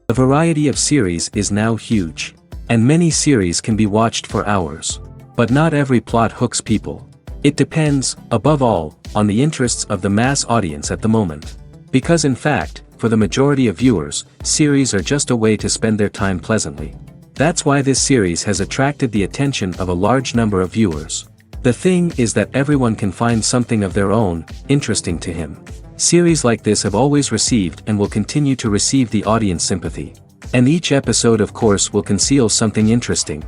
The variety of series is now huge. And many series can be watched for hours. But not every plot hooks people. It depends, above all, on the interests of the mass audience at the moment. Because in fact, for the majority of viewers, series are just a way to spend their time pleasantly. That's why this series has attracted the attention of a large number of viewers. The thing is that everyone can find something of their own, interesting to him. Series like this have always received and will continue to receive the audience sympathy. And each episode of course will conceal something interesting.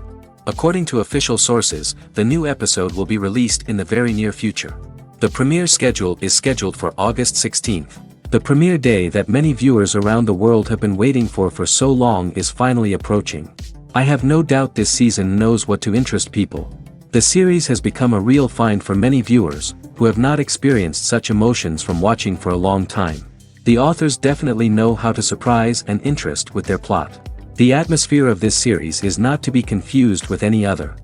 According to official sources, the new episode will be released in the very near future. The premiere schedule is scheduled for August 16th. The premiere day that many viewers around the world have been waiting for so long is finally approaching. I have no doubt this season knows what to interest people. The series has become a real find for many viewers, who have not experienced such emotions from watching for a long time. The authors definitely know how to surprise and interest with their plot. The atmosphere of this series is not to be confused with any other.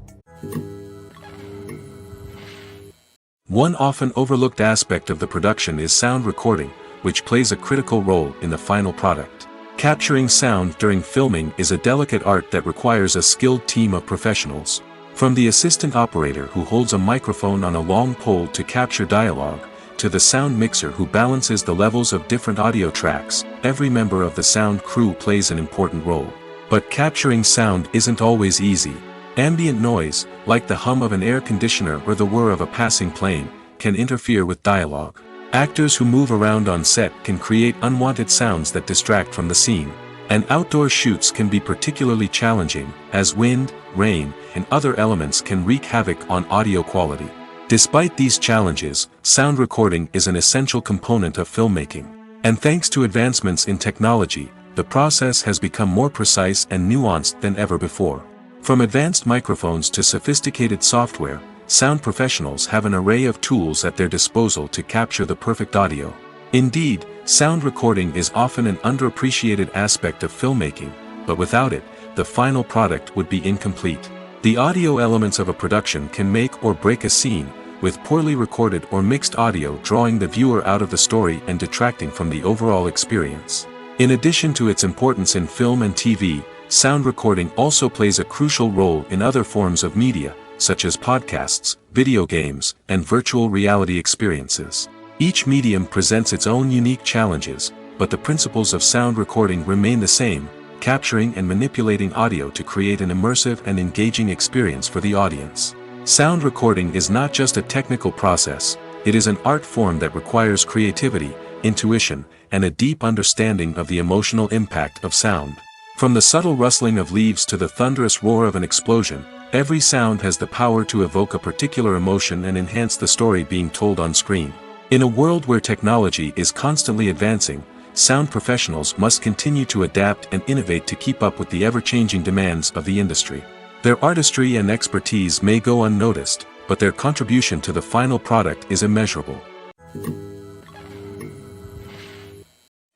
One often overlooked aspect of the production is sound recording, which plays a critical role in the final product. Capturing sound during filming is a delicate art that requires a skilled team of professionals. From the assistant operator who holds a microphone on a long pole to capture dialogue, to the sound mixer who balances the levels of different audio tracks, every member of the sound crew plays an important role. But capturing sound isn't always easy. Ambient noise, like the hum of an air conditioner or the whir of a passing plane, can interfere with dialogue. Actors who move around on set can create unwanted sounds that distract from the scene. And outdoor shoots can be particularly challenging, as wind, rain, and other elements can wreak havoc on audio quality. Despite these challenges, sound recording is an essential component of filmmaking. And thanks to advancements in technology, the process has become more precise and nuanced than ever before. From advanced microphones to sophisticated software, sound professionals have an array of tools at their disposal to capture the perfect audio. Indeed, sound recording is often an underappreciated aspect of filmmaking, but without it, the final product would be incomplete. The audio elements of a production can make or break a scene, with poorly recorded or mixed audio drawing the viewer out of the story and detracting from the overall experience. In addition to its importance in film and TV, sound recording also plays a crucial role in other forms of media, such as podcasts, video games, and virtual reality experiences. Each medium presents its own unique challenges, but the principles of sound recording remain the same, capturing and manipulating audio to create an immersive and engaging experience for the audience. Sound recording is not just a technical process, it is an art form that requires creativity, intuition, and a deep understanding of the emotional impact of sound. From the subtle rustling of leaves to the thunderous roar of an explosion, every sound has the power to evoke a particular emotion and enhance the story being told on screen. In a world where technology is constantly advancing, sound professionals must continue to adapt and innovate to keep up with the ever-changing demands of the industry. Their artistry and expertise may go unnoticed, but their contribution to the final product is immeasurable.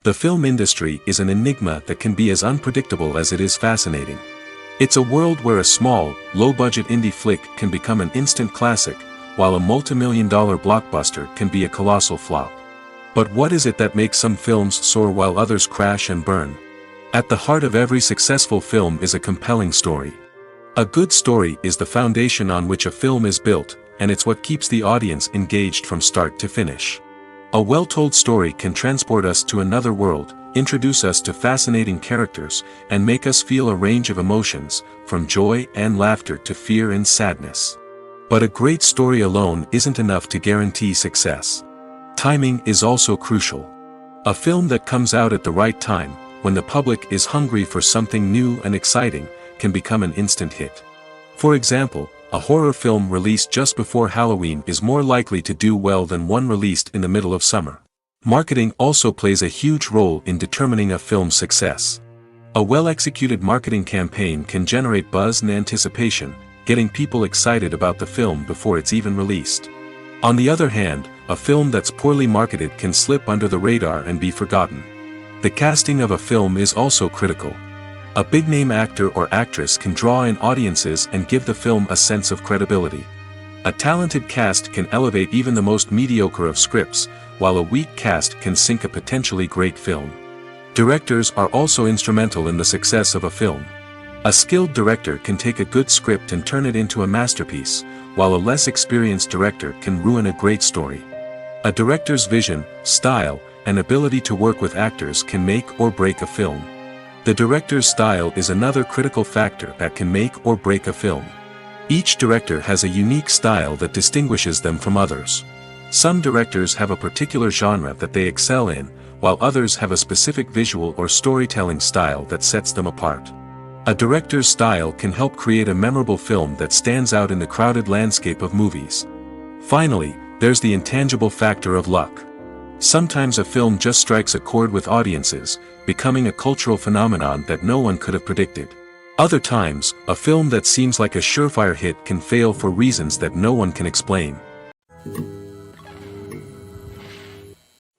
The film industry is an enigma that can be as unpredictable as it is fascinating. It's a world where a small, low-budget indie flick can become an instant classic, while a multi-million-dollar blockbuster can be a colossal flop. But what is it that makes some films soar while others crash and burn? At the heart of every successful film is a compelling story. A good story is the foundation on which a film is built, and it's what keeps the audience engaged from start to finish. A well-told story can transport us to another world, introduce us to fascinating characters, and make us feel a range of emotions, from joy and laughter to fear and sadness. But a great story alone isn't enough to guarantee success. Timing is also crucial. A film that comes out at the right time, when the public is hungry for something new and exciting, can become an instant hit. For example, a horror film released just before Halloween is more likely to do well than one released in the middle of summer. Marketing also plays a huge role in determining a film's success. A well-executed marketing campaign can generate buzz and anticipation, getting people excited about the film before it's even released. On the other hand, a film that's poorly marketed can slip under the radar and be forgotten. The casting of a film is also critical. A big-name actor or actress can draw in audiences and give the film a sense of credibility. A talented cast can elevate even the most mediocre of scripts, while a weak cast can sink a potentially great film. Directors are also instrumental in the success of a film. A skilled director can take a good script and turn it into a masterpiece, while a less experienced director can ruin a great story. A director's vision, style, and ability to work with actors can make or break a film. The director's style is another critical factor that can make or break a film. Each director has a unique style that distinguishes them from others. Some directors have a particular genre that they excel in, while others have a specific visual or storytelling style that sets them apart. A director's style can help create a memorable film that stands out in the crowded landscape of movies. Finally, there's the intangible factor of luck. Sometimes a film just strikes a chord with audiences, becoming a cultural phenomenon that no one could have predicted. Other times, a film that seems like a surefire hit can fail for reasons that no one can explain.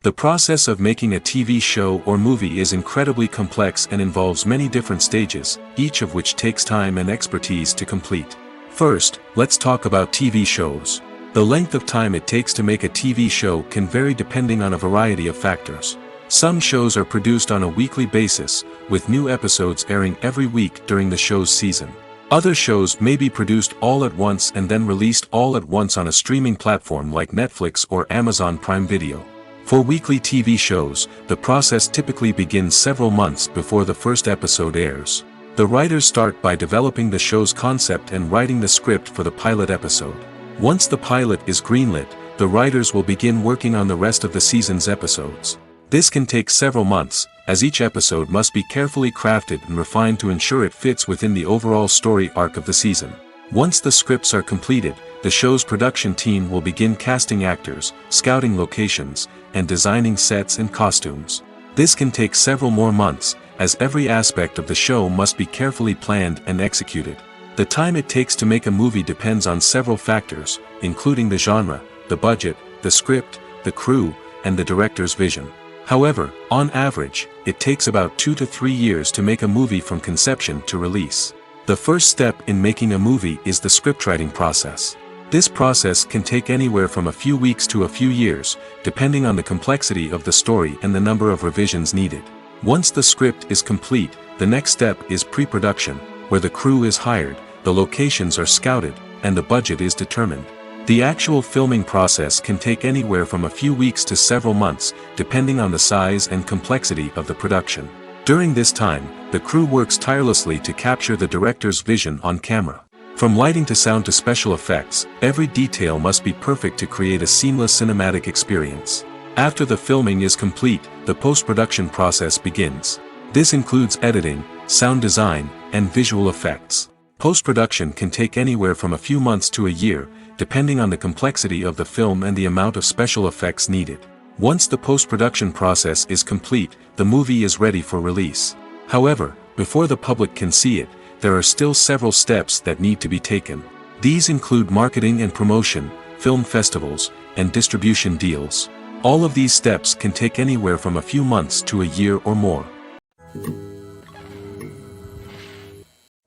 The process of making a TV show or movie is incredibly complex and involves many different stages, each of which takes time and expertise to complete. First, let's talk about TV shows. The length of time it takes to make a TV show can vary depending on a variety of factors. Some shows are produced on a weekly basis, with new episodes airing every week during the show's season. Other shows may be produced all at once and then released all at once on a streaming platform like Netflix or Amazon Prime Video. For weekly TV shows, the process typically begins several months before the first episode airs. The writers start by developing the show's concept and writing the script for the pilot episode. Once the pilot is greenlit, the writers will begin working on the rest of the season's episodes. This can take several months, as each episode must be carefully crafted and refined to ensure it fits within the overall story arc of the season. Once the scripts are completed, the show's production team will begin casting actors, scouting locations, and designing sets and costumes. This can take several more months, as every aspect of the show must be carefully planned and executed. The time it takes to make a movie depends on several factors, including the genre, the budget, the script, the crew, and the director's vision. However, on average, it takes about 2 to 3 years to make a movie from conception to release. The first step in making a movie is the scriptwriting process. This process can take anywhere from a few weeks to a few years, depending on the complexity of the story and the number of revisions needed. Once the script is complete, the next step is pre-production, where the crew is hired, the locations are scouted, and the budget is determined. The actual filming process can take anywhere from a few weeks to several months, depending on the size and complexity of the production. During this time, the crew works tirelessly to capture the director's vision on camera. From lighting to sound to special effects, every detail must be perfect to create a seamless cinematic experience. After the filming is complete, the post-production process begins. This includes editing, sound design, and visual effects. Post-production can take anywhere from a few months to a year, depending on the complexity of the film and the amount of special effects needed. Once the post-production process is complete, the movie is ready for release. However, before the public can see it, there are still several steps that need to be taken. These include marketing and promotion, film festivals, and distribution deals. All of these steps can take anywhere from a few months to a year or more.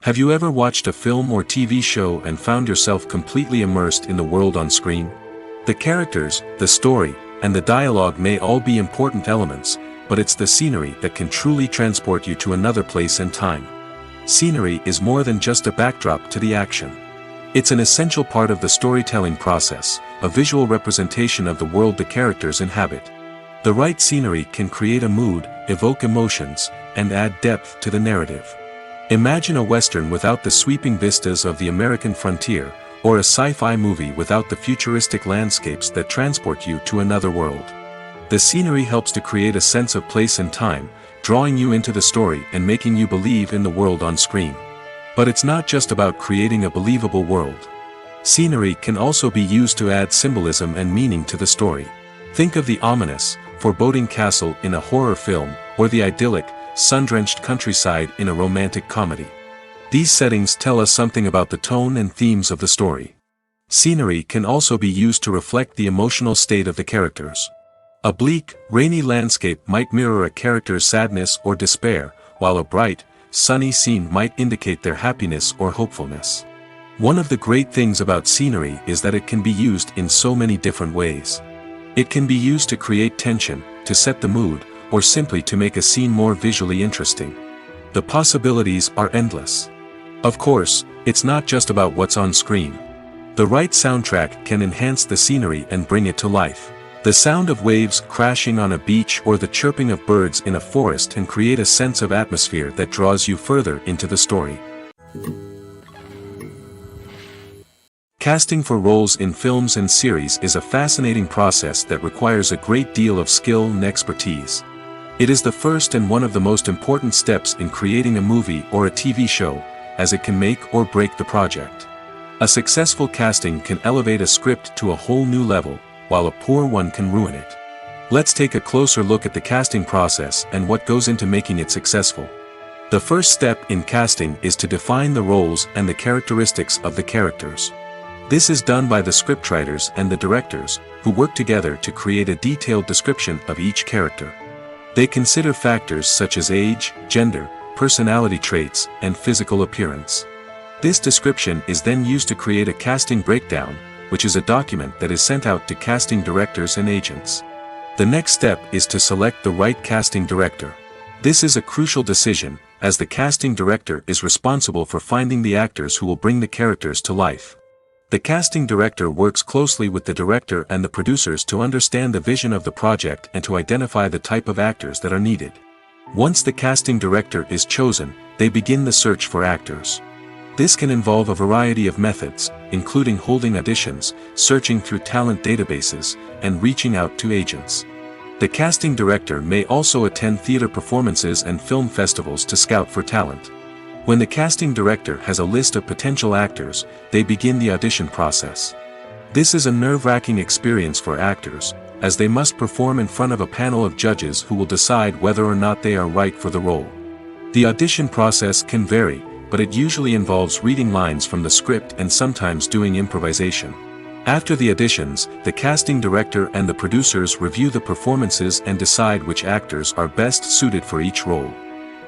Have you ever watched a film or TV show and found yourself completely immersed in the world on screen? The characters, the story, and the dialogue may all be important elements, but it's the scenery that can truly transport you to another place and time. Scenery is more than just a backdrop to the action. It's an essential part of the storytelling process, a visual representation of the world the characters inhabit. The right scenery can create a mood, evoke emotions, and add depth to the narrative. Imagine a Western without the sweeping vistas of the American frontier, or a sci-fi movie without the futuristic landscapes that transport you to another world. The scenery helps to create a sense of place and time, drawing you into the story and making you believe in the world on screen. But it's not just about creating a believable world. Scenery can also be used to add symbolism and meaning to the story. Think of the ominous, foreboding castle in a horror film, or the idyllic, sun-drenched countryside in a romantic comedy. These settings tell us something about the tone and themes of the story. Scenery can also be used to reflect the emotional state of the characters. A bleak, rainy landscape might mirror a character's sadness or despair, while a bright, sunny scene might indicate their happiness or hopefulness. One of the great things about scenery is that it can be used in so many different ways. It can be used to create tension, to set the mood, or simply to make a scene more visually interesting. The possibilities are endless. Of course, it's not just about what's on screen. The right soundtrack can enhance the scenery and bring it to life. The sound of waves crashing on a beach or the chirping of birds in a forest can create a sense of atmosphere that draws you further into the story. Casting for roles in films and series is a fascinating process that requires a great deal of skill and expertise. It is the first and one of the most important steps in creating a movie or a TV show, as it can make or break the project. A successful casting can elevate a script to a whole new level, while a poor one can ruin it. Let's take a closer look at the casting process and what goes into making it successful. The first step in casting is to define the roles and the characteristics of the characters. This is done by the scriptwriters and the directors, who work together to create a detailed description of each character. They consider factors such as age, gender, personality traits, and physical appearance. This description is then used to create a casting breakdown, which is a document that is sent out to casting directors and agents. The next step is to select the right casting director. This is a crucial decision, as the casting director is responsible for finding the actors who will bring the characters to life. The casting director works closely with the director and the producers to understand the vision of the project and to identify the type of actors that are needed. Once the casting director is chosen, they begin the search for actors. This can involve a variety of methods, including holding auditions, searching through talent databases, and reaching out to agents. The casting director may also attend theater performances and film festivals to scout for talent. When the casting director has a list of potential actors, they begin the audition process. This is a nerve-wracking experience for actors, as they must perform in front of a panel of judges who will decide whether or not they are right for the role. The audition process can vary, but it usually involves reading lines from the script and sometimes doing improvisation. After the auditions, the casting director and the producers review the performances and decide which actors are best suited for each role.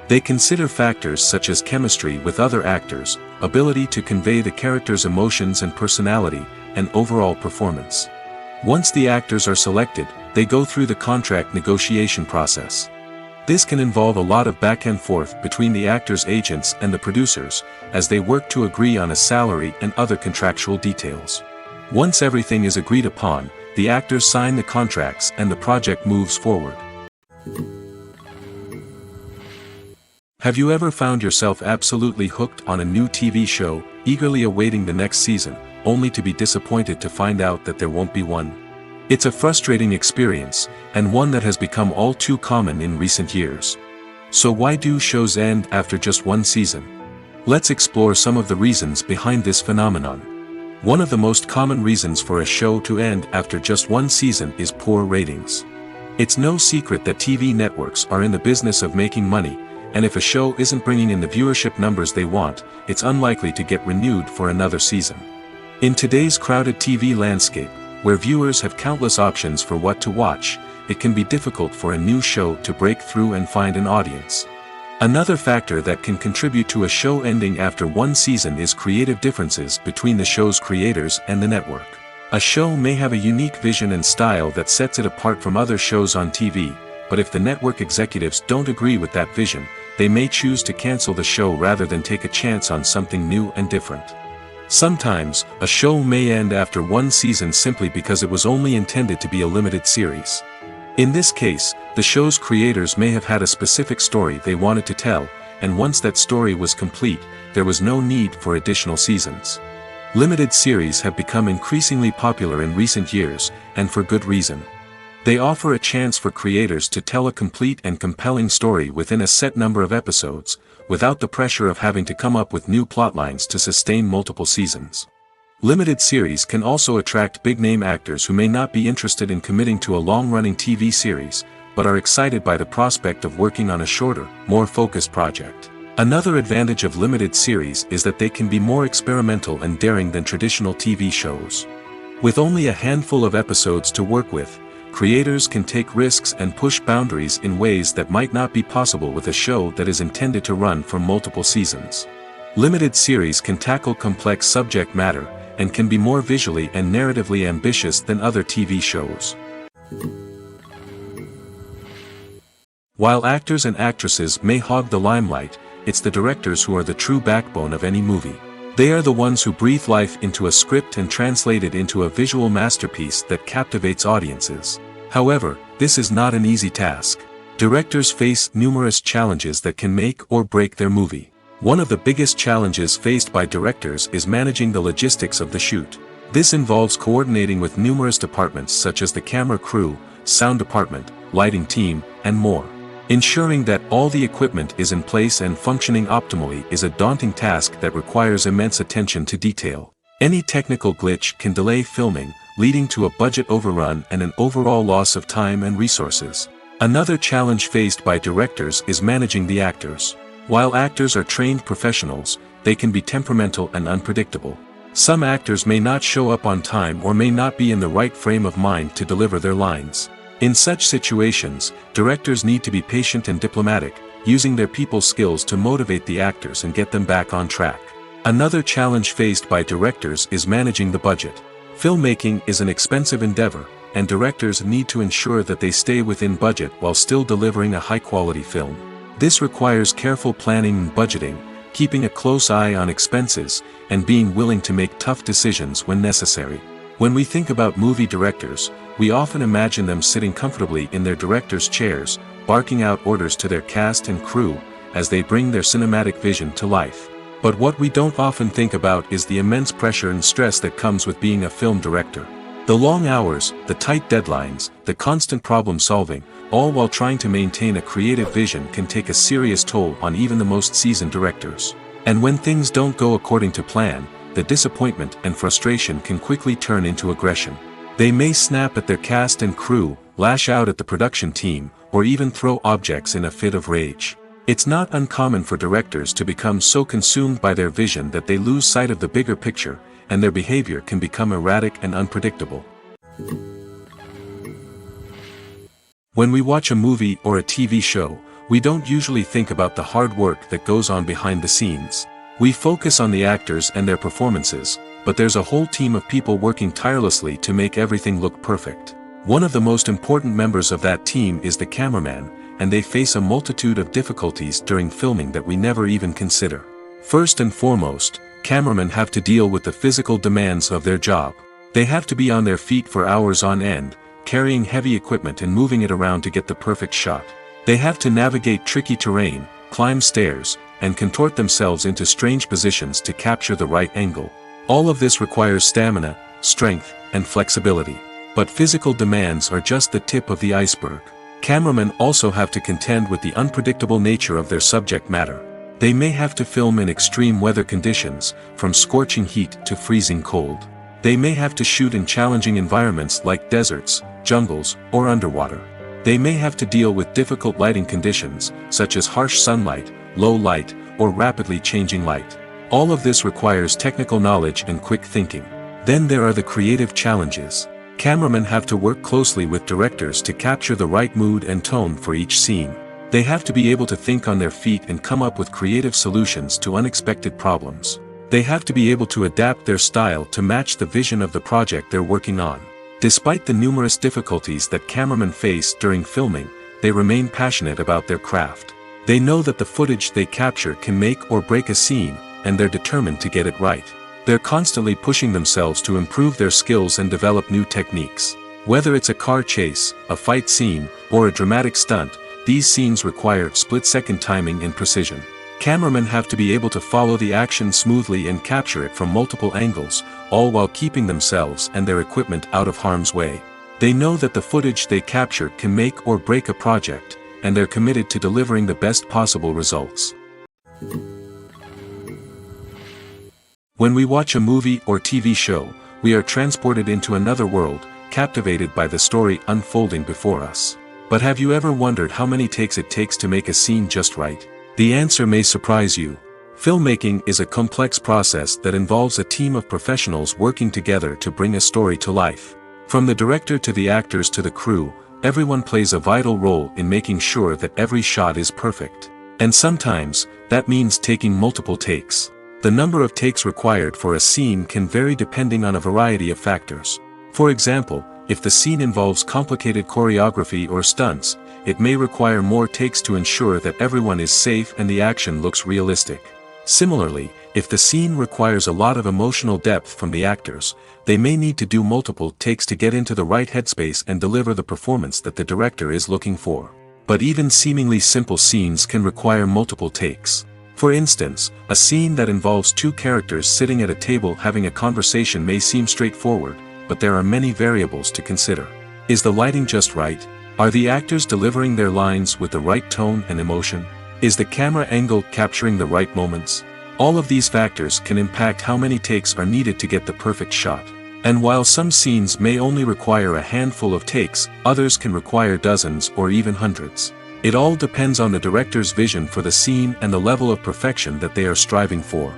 They consider factors such as chemistry with other actors, ability to convey the character's emotions and personality, and overall performance. Once the actors are selected, they go through the contract negotiation process. This can involve a lot of back and forth between the actors' agents and the producers, as they work to agree on a salary and other contractual details. Once everything is agreed upon, the actors sign the contracts and the project moves forward. Have you ever found yourself absolutely hooked on a new TV show, eagerly awaiting the next season, only to be disappointed to find out that there won't be one? It's a frustrating experience, and one that has become all too common in recent years. So why do shows end after just one season? Let's explore some of the reasons behind this phenomenon. One of the most common reasons for a show to end after just one season is poor ratings. It's no secret that TV networks are in the business of making money, and if a show isn't bringing in the viewership numbers they want, it's unlikely to get renewed for another season. In today's crowded TV landscape, where viewers have countless options for what to watch, it can be difficult for a new show to break through and find an audience. Another factor that can contribute to a show ending after one season is creative differences between the show's creators and the network. A show may have a unique vision and style that sets it apart from other shows on TV, but if the network executives don't agree with that vision, they may choose to cancel the show rather than take a chance on something new and different. Sometimes, a show may end after one season simply because it was only intended to be a limited series. In this case, the show's creators may have had a specific story they wanted to tell, and once that story was complete, there was no need for additional seasons. Limited series have become increasingly popular in recent years, and for good reason. They offer a chance for creators to tell a complete and compelling story within a set number of episodes, without the pressure of having to come up with new plotlines to sustain multiple seasons. Limited series can also attract big-name actors who may not be interested in committing to a long-running TV series, but are excited by the prospect of working on a shorter, more focused project. Another advantage of limited series is that they can be more experimental and daring than traditional TV shows. With only a handful of episodes to work with, creators can take risks and push boundaries in ways that might not be possible with a show that is intended to run for multiple seasons. Limited series can tackle complex subject matter, and can be more visually and narratively ambitious than other TV shows. While actors and actresses may hog the limelight, it's the directors who are the true backbone of any movie. They are the ones who breathe life into a script and translate it into a visual masterpiece that captivates audiences. However, this is not an easy task. Directors face numerous challenges that can make or break their movie. One of the biggest challenges faced by directors is managing the logistics of the shoot. This involves coordinating with numerous departments such as the camera crew, sound department, lighting team, and more. Ensuring that all the equipment is in place and functioning optimally is a daunting task that requires immense attention to detail. Any technical glitch can delay filming, leading to a budget overrun and an overall loss of time and resources. Another challenge faced by directors is managing the actors. While actors are trained professionals, they can be temperamental and unpredictable. Some actors may not show up on time or may not be in the right frame of mind to deliver their lines. In such situations, directors need to be patient and diplomatic, using their people skills to motivate the actors and get them back on track. Another challenge faced by directors is managing the budget. Filmmaking is an expensive endeavor, and directors need to ensure that they stay within budget while still delivering a high-quality film. This requires careful planning and budgeting, keeping a close eye on expenses, and being willing to make tough decisions when necessary. When we think about movie directors, we often imagine them sitting comfortably in their director's chairs, barking out orders to their cast and crew, as they bring their cinematic vision to life. But what we don't often think about is the immense pressure and stress that comes with being a film director. The long hours, the tight deadlines, the constant problem solving, all while trying to maintain a creative vision can take a serious toll on even the most seasoned directors. And when things don't go according to plan, the disappointment and frustration can quickly turn into aggression. They may snap at their cast and crew, lash out at the production team, or even throw objects in a fit of rage. It's not uncommon for directors to become so consumed by their vision that they lose sight of the bigger picture, and their behavior can become erratic and unpredictable. When we watch a movie or a TV show, we don't usually think about the hard work that goes on behind the scenes. We focus on the actors and their performances, but there's a whole team of people working tirelessly to make everything look perfect. One of the most important members of that team is the cameraman, and they face a multitude of difficulties during filming that we never even consider. First and foremost, cameramen have to deal with the physical demands of their job. They have to be on their feet for hours on end, carrying heavy equipment and moving it around to get the perfect shot. They have to navigate tricky terrain, climb stairs, and contort themselves into strange positions to capture the right angle. All of this requires stamina, strength, and flexibility. But physical demands are just the tip of the iceberg. Cameramen also have to contend with the unpredictable nature of their subject matter. They may have to film in extreme weather conditions, from scorching heat to freezing cold. They may have to shoot in challenging environments like deserts, jungles, or underwater. They may have to deal with difficult lighting conditions, such as harsh sunlight, low light, or rapidly changing light. All of this requires technical knowledge and quick thinking. Then there are the creative challenges. Cameramen have to work closely with directors to capture the right mood and tone for each scene. They have to be able to think on their feet and come up with creative solutions to unexpected problems. They have to be able to adapt their style to match the vision of the project they're working on. Despite the numerous difficulties that cameramen face during filming, they remain passionate about their craft. They know that the footage they capture can make or break a scene, and they're determined to get it right. They're constantly pushing themselves to improve their skills and develop new techniques. Whether it's a car chase, a fight scene, or a dramatic stunt, these scenes require split-second timing and precision. Cameramen have to be able to follow the action smoothly and capture it from multiple angles, all while keeping themselves and their equipment out of harm's way. They know that the footage they capture can make or break a project, and they're committed to delivering the best possible results. When we watch a movie or TV show, we are transported into another world, captivated by the story unfolding before us. But have you ever wondered how many takes it takes to make a scene just right? The answer may surprise you. Filmmaking is a complex process that involves a team of professionals working together to bring a story to life. From the director to the actors to the crew, everyone plays a vital role in making sure that every shot is perfect. And sometimes, that means taking multiple takes. The number of takes required for a scene can vary depending on a variety of factors. For example, if the scene involves complicated choreography or stunts, it may require more takes to ensure that everyone is safe and the action looks realistic. Similarly, if the scene requires a lot of emotional depth from the actors, they may need to do multiple takes to get into the right headspace and deliver the performance that the director is looking for. But even seemingly simple scenes can require multiple takes. For instance, a scene that involves two characters sitting at a table having a conversation may seem straightforward, but there are many variables to consider. Is the lighting just right? Are the actors delivering their lines with the right tone and emotion? Is the camera angle capturing the right moments? All of these factors can impact how many takes are needed to get the perfect shot. And while some scenes may only require a handful of takes, others can require dozens or even hundreds. It all depends on the director's vision for the scene and the level of perfection that they are striving for.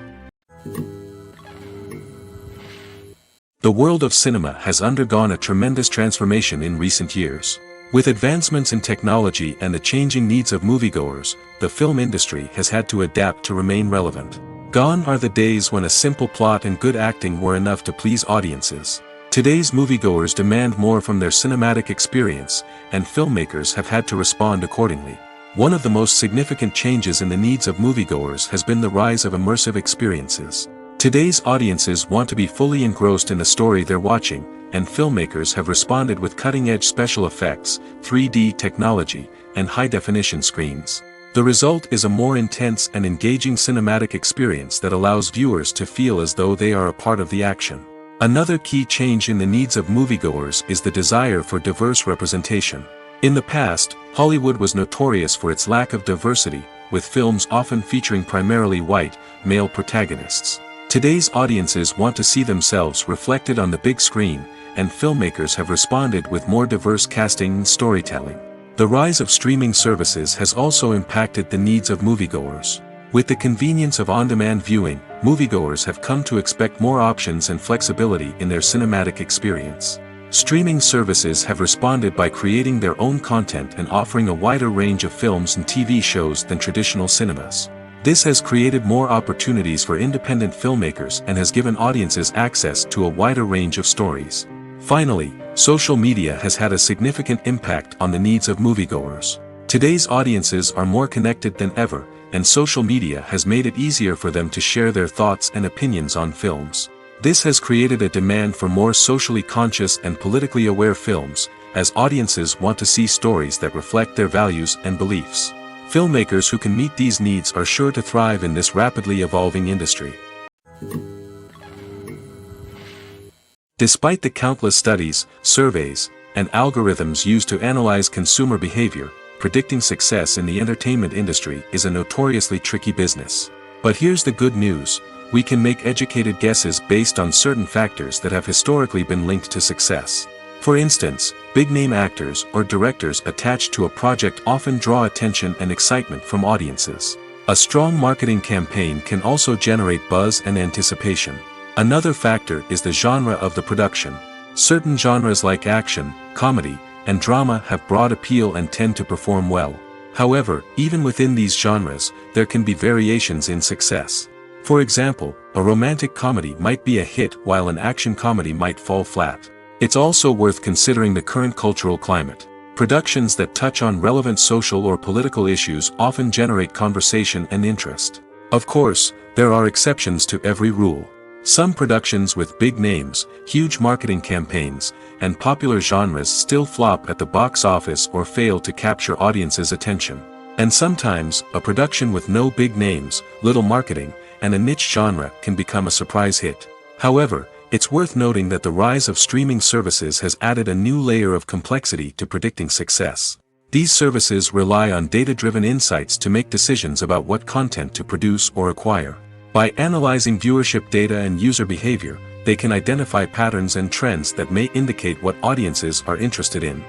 The world of cinema has undergone a tremendous transformation in recent years. With advancements in technology and the changing needs of moviegoers, the film industry has had to adapt to remain relevant. Gone are the days when a simple plot and good acting were enough to please audiences. Today's moviegoers demand more from their cinematic experience, and filmmakers have had to respond accordingly. One of the most significant changes in the needs of moviegoers has been the rise of immersive experiences. Today's audiences want to be fully engrossed in the story they're watching, and filmmakers have responded with cutting-edge special effects, 3D technology, and high-definition screens. The result is a more intense and engaging cinematic experience that allows viewers to feel as though they are a part of the action. Another key change in the needs of moviegoers is the desire for diverse representation. In the past, Hollywood was notorious for its lack of diversity, with films often featuring primarily white, male protagonists. Today's audiences want to see themselves reflected on the big screen, and filmmakers have responded with more diverse casting and storytelling. The rise of streaming services has also impacted the needs of moviegoers. With the convenience of on-demand viewing, moviegoers have come to expect more options and flexibility in their cinematic experience. Streaming services have responded by creating their own content and offering a wider range of films and TV shows than traditional cinemas. This has created more opportunities for independent filmmakers and has given audiences access to a wider range of stories. Finally, social media has had a significant impact on the needs of moviegoers. Today's audiences are more connected than ever, and social media has made it easier for them to share their thoughts and opinions on films. This has created a demand for more socially conscious and politically aware films, as audiences want to see stories that reflect their values and beliefs. Filmmakers who can meet these needs are sure to thrive in this rapidly evolving industry. Despite the countless studies, surveys, and algorithms used to analyze consumer behavior, predicting success in the entertainment industry is a notoriously tricky business. But here's the good news: we can make educated guesses based on certain factors that have historically been linked to success. For instance, big-name actors or directors attached to a project often draw attention and excitement from audiences. A strong marketing campaign can also generate buzz and anticipation. Another factor is the genre of the production. Certain genres like action, comedy, and drama have broad appeal and tend to perform well. However, even within these genres, there can be variations in success. For example, a romantic comedy might be a hit while an action comedy might fall flat. It's also worth considering the current cultural climate. Productions that touch on relevant social or political issues often generate conversation and interest. Of course, there are exceptions to every rule. Some productions with big names, huge marketing campaigns, and popular genres still flop at the box office or fail to capture audiences' attention. And sometimes, a production with no big names, little marketing, and a niche genre can become a surprise hit. However, it's worth noting that the rise of streaming services has added a new layer of complexity to predicting success. These services rely on data-driven insights to make decisions about what content to produce or acquire. By analyzing viewership data and user behavior, they can identify patterns and trends that may indicate what audiences are interested in.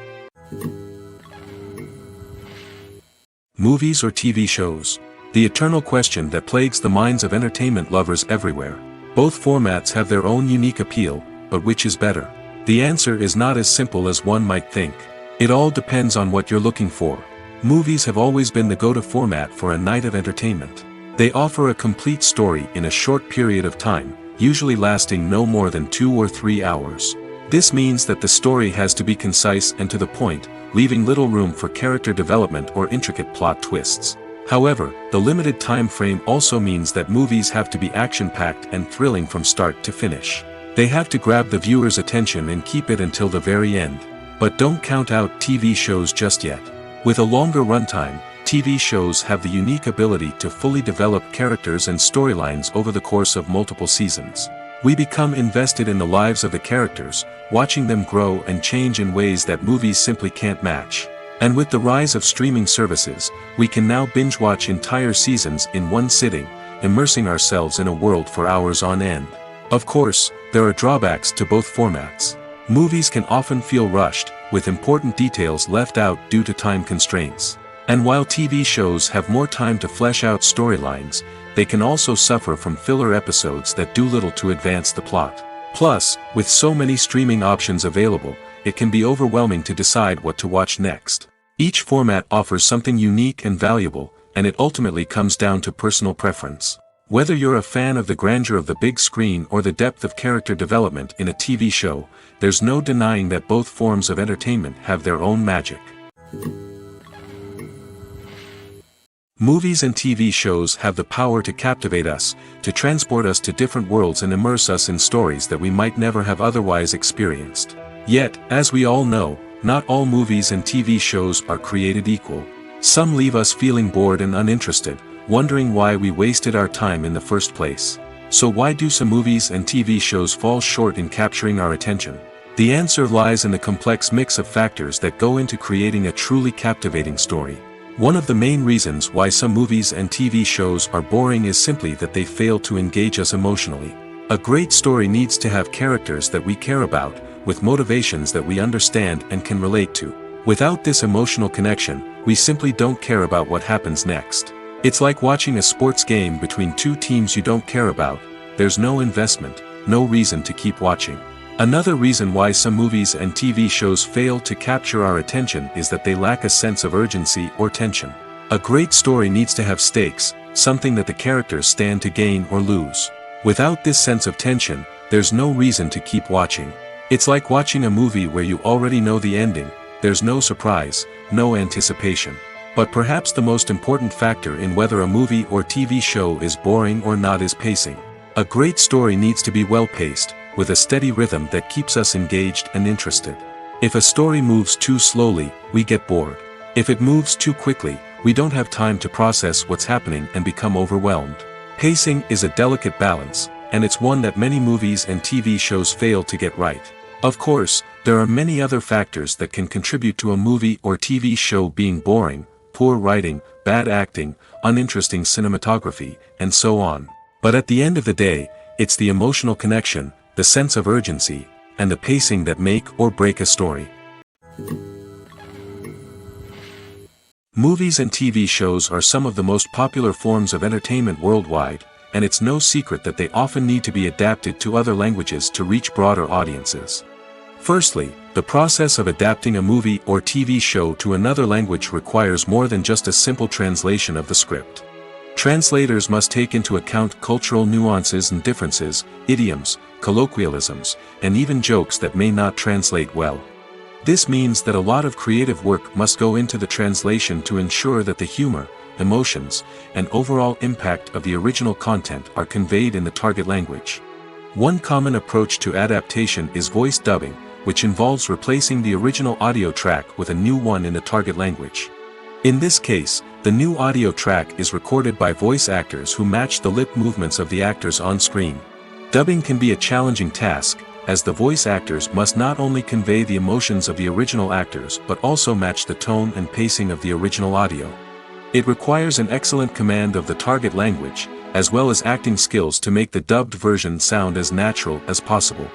Movies or TV shows? The eternal question that plagues the minds of entertainment lovers everywhere. Both formats have their own unique appeal, but which is better? The answer is not as simple as one might think. It all depends on what you're looking for. Movies have always been the go-to format for a night of entertainment. They offer a complete story in a short period of time, usually lasting no more than 2 or 3 hours. This means that the story has to be concise and to the point, leaving little room for character development or intricate plot twists. However, the limited time frame also means that movies have to be action-packed and thrilling from start to finish. They have to grab the viewer's attention and keep it until the very end. But don't count out TV shows just yet. With a longer runtime, TV shows have the unique ability to fully develop characters and storylines over the course of multiple seasons. We become invested in the lives of the characters, watching them grow and change in ways that movies simply can't match. And with the rise of streaming services, we can now binge-watch entire seasons in one sitting, immersing ourselves in a world for hours on end. Of course, there are drawbacks to both formats. Movies can often feel rushed, with important details left out due to time constraints. And while TV shows have more time to flesh out storylines, they can also suffer from filler episodes that do little to advance the plot. Plus, with so many streaming options available, it can be overwhelming to decide what to watch next. Each format offers something unique and valuable, and it ultimately comes down to personal preference. Whether you're a fan of the grandeur of the big screen or the depth of character development in a TV show, there's no denying that both forms of entertainment have their own magic. Movies and TV shows have the power to captivate us, to transport us to different worlds and immerse us in stories that we might never have otherwise experienced. Yet, as we all know, not all movies and TV shows are created equal. Some leave us feeling bored and uninterested, wondering why we wasted our time in the first place. So why do some movies and TV shows fall short in capturing our attention? The answer lies in the complex mix of factors that go into creating a truly captivating story. One of the main reasons why some movies and TV shows are boring is simply that they fail to engage us emotionally. A great story needs to have characters that we care about, with motivations that we understand and can relate to. Without this emotional connection, we simply don't care about what happens next. It's like watching a sports game between two teams you don't care about. There's no investment, no reason to keep watching. Another reason why some movies and TV shows fail to capture our attention is that they lack a sense of urgency or tension. A great story needs to have stakes, something that the characters stand to gain or lose. Without this sense of tension, there's no reason to keep watching. It's like watching a movie where you already know the ending. There's no surprise, no anticipation. But perhaps the most important factor in whether a movie or TV show is boring or not is pacing. A great story needs to be well-paced, with a steady rhythm that keeps us engaged and interested. If a story moves too slowly, we get bored. If it moves too quickly, we don't have time to process what's happening and become overwhelmed. Pacing is a delicate balance, and it's one that many movies and TV shows fail to get right. Of course, there are many other factors that can contribute to a movie or TV show being boring: poor writing, bad acting, uninteresting cinematography, and so on. But at the end of the day, it's the emotional connection, the sense of urgency, and the pacing that make or break a story. Movies and TV shows are some of the most popular forms of entertainment worldwide, and it's no secret that they often need to be adapted to other languages to reach broader audiences. Firstly, the process of adapting a movie or TV show to another language requires more than just a simple translation of the script. Translators must take into account cultural nuances and differences, idioms, colloquialisms, and even jokes that may not translate well. This means that a lot of creative work must go into the translation to ensure that the humor, emotions, and overall impact of the original content are conveyed in the target language. One common approach to adaptation is voice dubbing, which involves replacing the original audio track with a new one in the target language. In this case, the new audio track is recorded by voice actors who match the lip movements of the actors on screen. Dubbing can be a challenging task, as the voice actors must not only convey the emotions of the original actors but also match the tone and pacing of the original audio. It requires an excellent command of the target language, as well as acting skills to make the dubbed version sound as natural as possible.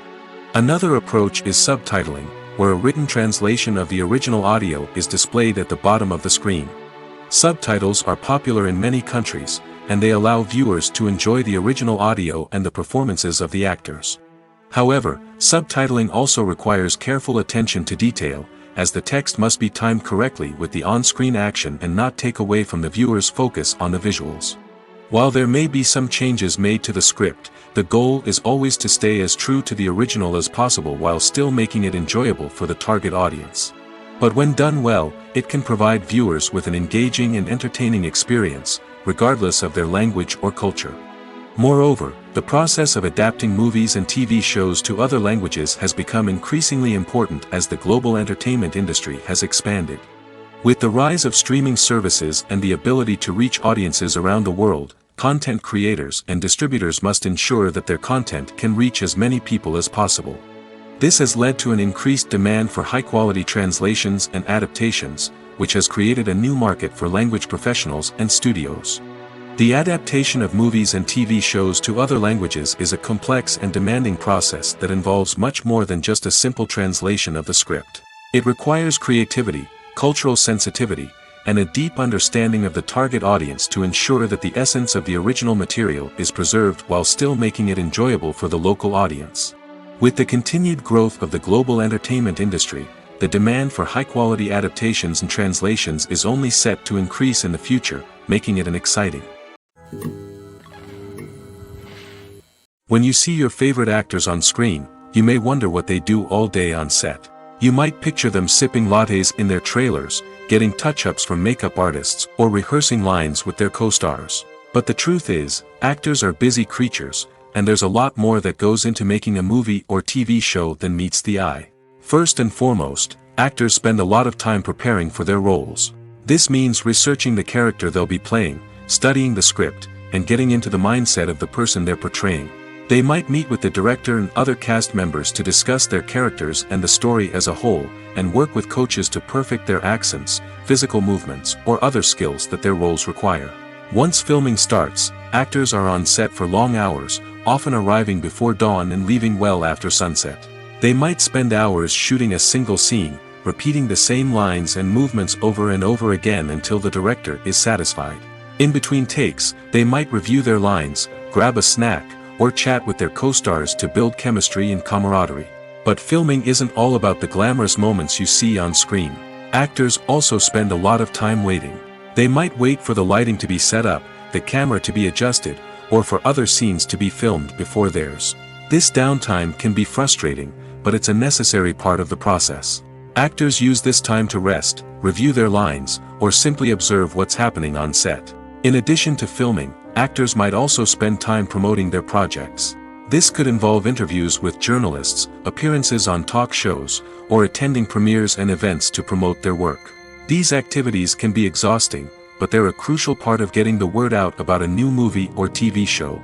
Another approach is subtitling, where a written translation of the original audio is displayed at the bottom of the screen. Subtitles are popular in many countries, and they allow viewers to enjoy the original audio and the performances of the actors. However, subtitling also requires careful attention to detail, as the text must be timed correctly with the on-screen action and not take away from the viewer's focus on the visuals. While there may be some changes made to the script, The goal is always to stay as true to the original as possible while still making it enjoyable for the target audience. But when done well, it can provide viewers with an engaging and entertaining experience, regardless of their language or culture. Moreover, the process of adapting movies and TV shows to other languages has become increasingly important as the global entertainment industry has expanded. With the rise of streaming services and the ability to reach audiences around the world, content creators and distributors must ensure that their content can reach as many people as possible. This has led to an increased demand for high-quality translations and adaptations, which has created a new market for language professionals and studios. The adaptation of movies and TV shows to other languages is a complex and demanding process that involves much more than just a simple translation of the script. It requires creativity, cultural sensitivity, and a deep understanding of the target audience to ensure that the essence of the original material is preserved while still making it enjoyable for the local audience. With the continued growth of the global entertainment industry, the demand for high-quality adaptations and translations is only set to increase in the future, making it exciting. When you see your favorite actors on screen, you may wonder what they do all day on set. You might picture them sipping lattes in their trailers, getting touch-ups from makeup artists, or rehearsing lines with their co-stars. But the truth is, actors are busy creatures, and there's a lot more that goes into making a movie or TV show than meets the eye. First and foremost, actors spend a lot of time preparing for their roles. This means researching the character they'll be playing, studying the script, and getting into the mindset of the person they're portraying. They might meet with the director and other cast members to discuss their characters and the story as a whole, and work with coaches to perfect their accents, physical movements, or other skills that their roles require. Once filming starts, actors are on set for long hours, often arriving before dawn and leaving well after sunset. They might spend hours shooting a single scene, repeating the same lines and movements over and over again until the director is satisfied. In between takes, they might review their lines, grab a snack, or chat with their co-stars to build chemistry and camaraderie. But filming isn't all about the glamorous moments you see on screen. Actors also spend a lot of time waiting. They might wait for the lighting to be set up, the camera to be adjusted, or for other scenes to be filmed before theirs. This downtime can be frustrating, but it's a necessary part of the process. Actors use this time to rest, review their lines, or simply observe what's happening on set. In addition to filming, actors might also spend time promoting their projects. This could involve interviews with journalists, appearances on talk shows, or attending premieres and events to promote their work. These activities can be exhausting, but they're a crucial part of getting the word out about a new movie or TV show.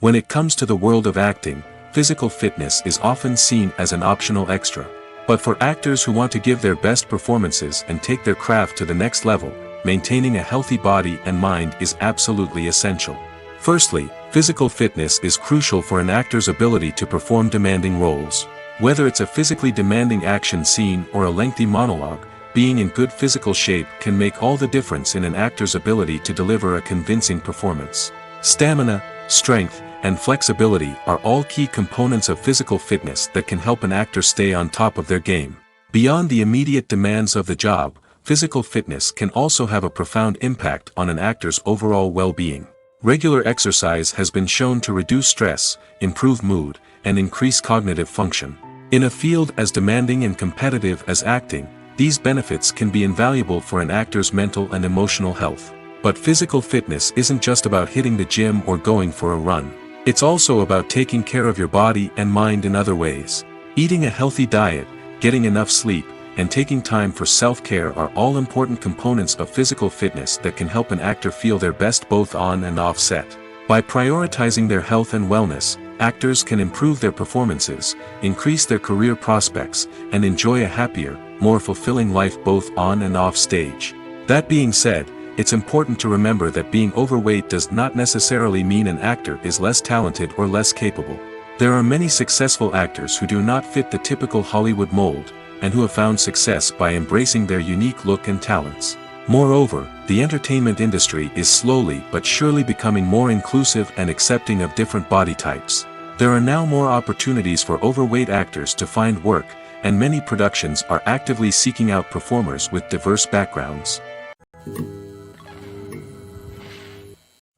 When it comes to the world of acting, physical fitness is often seen as an optional extra. But for actors who want to give their best performances and take their craft to the next level, maintaining a healthy body and mind is absolutely essential. Firstly, physical fitness is crucial for an actor's ability to perform demanding roles. Whether it's a physically demanding action scene or a lengthy monologue, being in good physical shape can make all the difference in an actor's ability to deliver a convincing performance. Stamina, strength, and flexibility are all key components of physical fitness that can help an actor stay on top of their game. Beyond the immediate demands of the job, physical fitness can also have a profound impact on an actor's overall well-being. Regular exercise has been shown to reduce stress, improve mood, and increase cognitive function. In a field as demanding and competitive as acting, these benefits can be invaluable for an actor's mental and emotional health. But physical fitness isn't just about hitting the gym or going for a run. It's also about taking care of your body and mind in other ways. Eating a healthy diet, getting enough sleep, and taking time for self-care are all important components of physical fitness that can help an actor feel their best both on and off set. By prioritizing their health and wellness, actors can improve their performances, increase their career prospects, and enjoy a happier, more fulfilling life both on and off stage. That being said, it's important to remember that being overweight does not necessarily mean an actor is less talented or less capable. There are many successful actors who do not fit the typical Hollywood mold, and who have found success by embracing their unique look and talents. Moreover, the entertainment industry is slowly but surely becoming more inclusive and accepting of different body types. There are now more opportunities for overweight actors to find work, and many productions are actively seeking out performers with diverse backgrounds.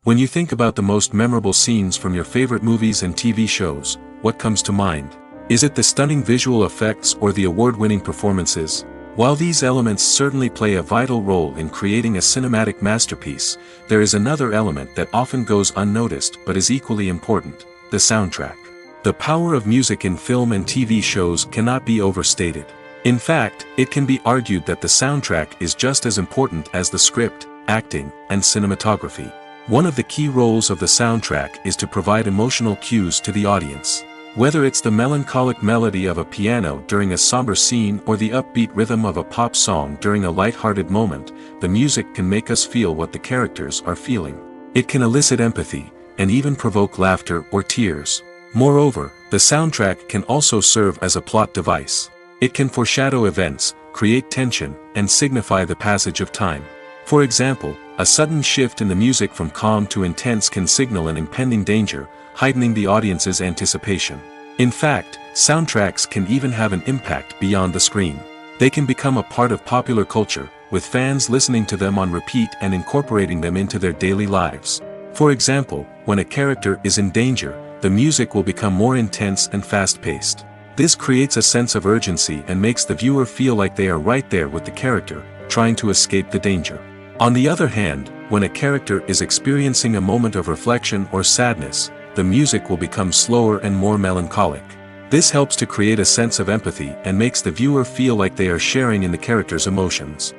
When you think about the most memorable scenes from your favorite movies and TV shows, what comes to mind? Is it the stunning visual effects or the award-winning performances? While these elements certainly play a vital role in creating a cinematic masterpiece, there is another element that often goes unnoticed but is equally important: the soundtrack. The power of music in film and TV shows cannot be overstated. In fact, it can be argued that the soundtrack is just as important as the script, acting, and cinematography. One of the key roles of the soundtrack is to provide emotional cues to the audience. Whether it's the melancholic melody of a piano during a somber scene or the upbeat rhythm of a pop song during a light-hearted moment, the music can make us feel what the characters are feeling. It can elicit empathy, and even provoke laughter or tears. Moreover, the soundtrack can also serve as a plot device. It can foreshadow events, create tension, and signify the passage of time. For example, a sudden shift in the music from calm to intense can signal an impending danger, heightening the audience's anticipation. In fact, soundtracks can even have an impact beyond the screen. They can become a part of popular culture, with fans listening to them on repeat and incorporating them into their daily lives. For example, when a character is in danger, the music will become more intense and fast-paced. This creates a sense of urgency and makes the viewer feel like they are right there with the character, trying to escape the danger. On the other hand, when a character is experiencing a moment of reflection or sadness, the music will become slower and more melancholic. This helps to create a sense of empathy and makes the viewer feel like they are sharing in the character's emotions.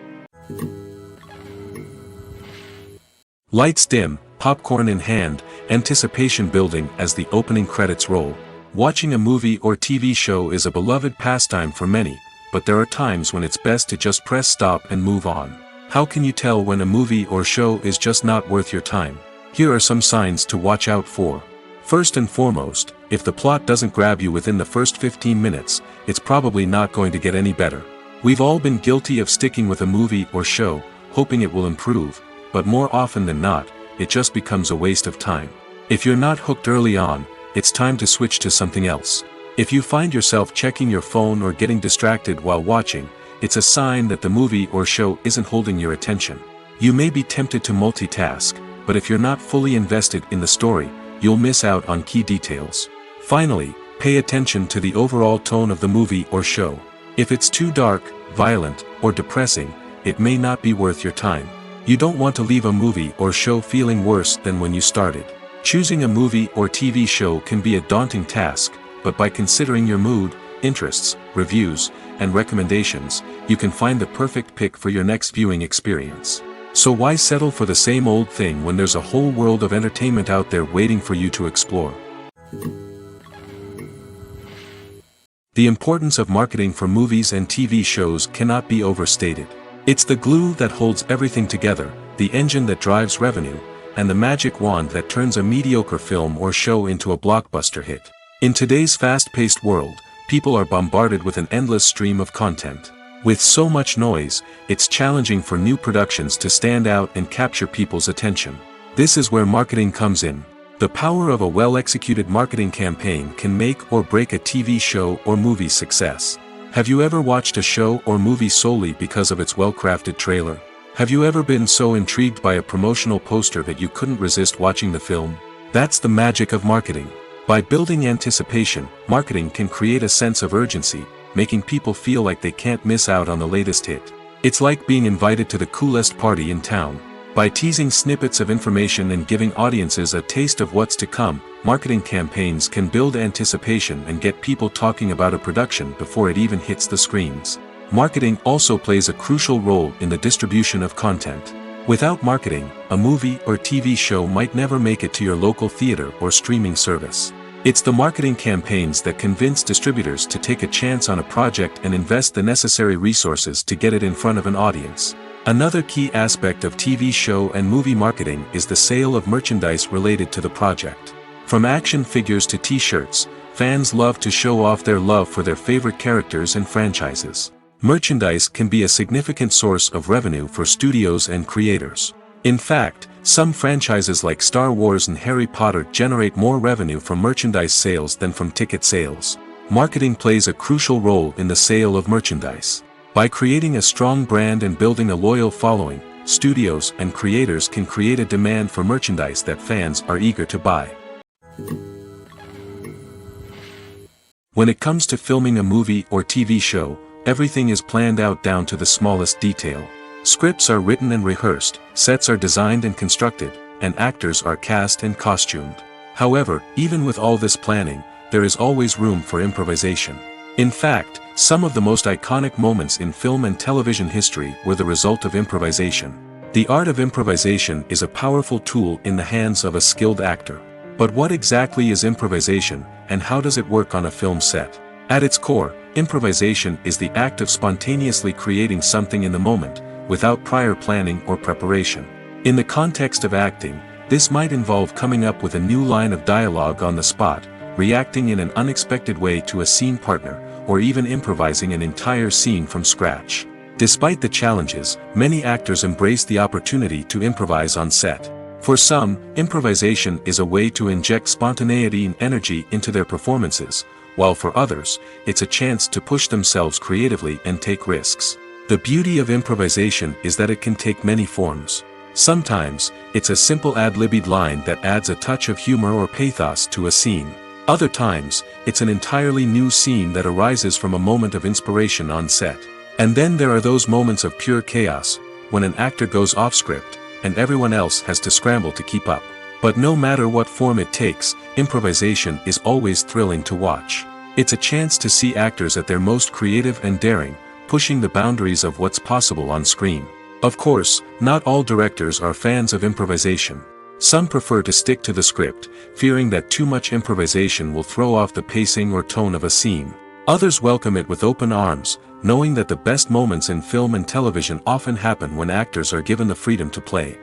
Lights dim, popcorn in hand, anticipation building as the opening credits roll. Watching a movie or TV show is a beloved pastime for many, but there are times when it's best to just press stop and move on. How can you tell when a movie or show is just not worth your time? Here are some signs to watch out for. First and foremost, if the plot doesn't grab you within the first 15 minutes, it's probably not going to get any better. We've all been guilty of sticking with a movie or show, hoping it will improve, but more often than not, it just becomes a waste of time. If you're not hooked early on, it's time to switch to something else. If you find yourself checking your phone or getting distracted while watching, it's a sign that the movie or show isn't holding your attention. You may be tempted to multitask, but if you're not fully invested in the story, you'll miss out on key details. Finally, pay attention to the overall tone of the movie or show. If it's too dark, violent, or depressing, it may not be worth your time. You don't want to leave a movie or show feeling worse than when you started. Choosing a movie or TV show can be a daunting task, but by considering your mood, interests, reviews, and recommendations, you can find the perfect pick for your next viewing experience. So why settle for the same old thing when there's a whole world of entertainment out there waiting for you to explore? The importance of marketing for movies and TV shows cannot be overstated. It's the glue that holds everything together, the engine that drives revenue, and the magic wand that turns a mediocre film or show into a blockbuster hit. In today's fast-paced world, people are bombarded with an endless stream of content. With so much noise, it's challenging for new productions to stand out and capture people's attention. This is where marketing comes in. The power of a well-executed marketing campaign can make or break a TV show or movie's success. Have you ever watched a show or movie solely because of its well-crafted trailer? Have you ever been so intrigued by a promotional poster that you couldn't resist watching the film? That's the magic of marketing. By building anticipation, marketing can create a sense of urgency, making people feel like they can't miss out on the latest hit. It's like being invited to the coolest party in town. By teasing snippets of information and giving audiences a taste of what's to come, marketing campaigns can build anticipation and get people talking about a production before it even hits the screens. Marketing also plays a crucial role in the distribution of content. Without marketing, a movie or TV show might never make it to your local theater or streaming service. It's the marketing campaigns that convince distributors to take a chance on a project and invest the necessary resources to get it in front of an audience. Another key aspect of TV show and movie marketing is the sale of merchandise related to the project. From action figures to t-shirts, fans love to show off their love for their favorite characters and franchises. Merchandise can be a significant source of revenue for studios and creators. In fact, some franchises like Star Wars and Harry Potter generate more revenue from merchandise sales than from ticket sales. Marketing plays a crucial role in the sale of merchandise. By creating a strong brand and building a loyal following, studios and creators can create a demand for merchandise that fans are eager to buy. When it comes to filming a movie or TV show, everything is planned out down to the smallest detail. Scripts are written and rehearsed, sets are designed and constructed, and actors are cast and costumed. However, even with all this planning, there is always room for improvisation. In fact, some of the most iconic moments in film and television history were the result of improvisation. The art of improvisation is a powerful tool in the hands of a skilled actor. But what exactly is improvisation, and how does it work on a film set? At its core, improvisation is the act of spontaneously creating something in the moment, without prior planning or preparation. In the context of acting, this might involve coming up with a new line of dialogue on the spot, reacting in an unexpected way to a scene partner, or even improvising an entire scene from scratch. Despite the challenges, many actors embrace the opportunity to improvise on set. For some, improvisation is a way to inject spontaneity and energy into their performances, while for others, it's a chance to push themselves creatively and take risks. The beauty of improvisation is that it can take many forms. Sometimes, it's a simple ad-libbed line that adds a touch of humor or pathos to a scene. Other times, it's an entirely new scene that arises from a moment of inspiration on set. And then there are those moments of pure chaos, when an actor goes off script, and everyone else has to scramble to keep up. But no matter what form it takes, improvisation is always thrilling to watch. It's a chance to see actors at their most creative and daring, pushing the boundaries of what's possible on screen. Of course, not all directors are fans of improvisation. Some prefer to stick to the script, fearing that too much improvisation will throw off the pacing or tone of a scene. Others welcome it with open arms, knowing that the best moments in film and television often happen when actors are given the freedom to play.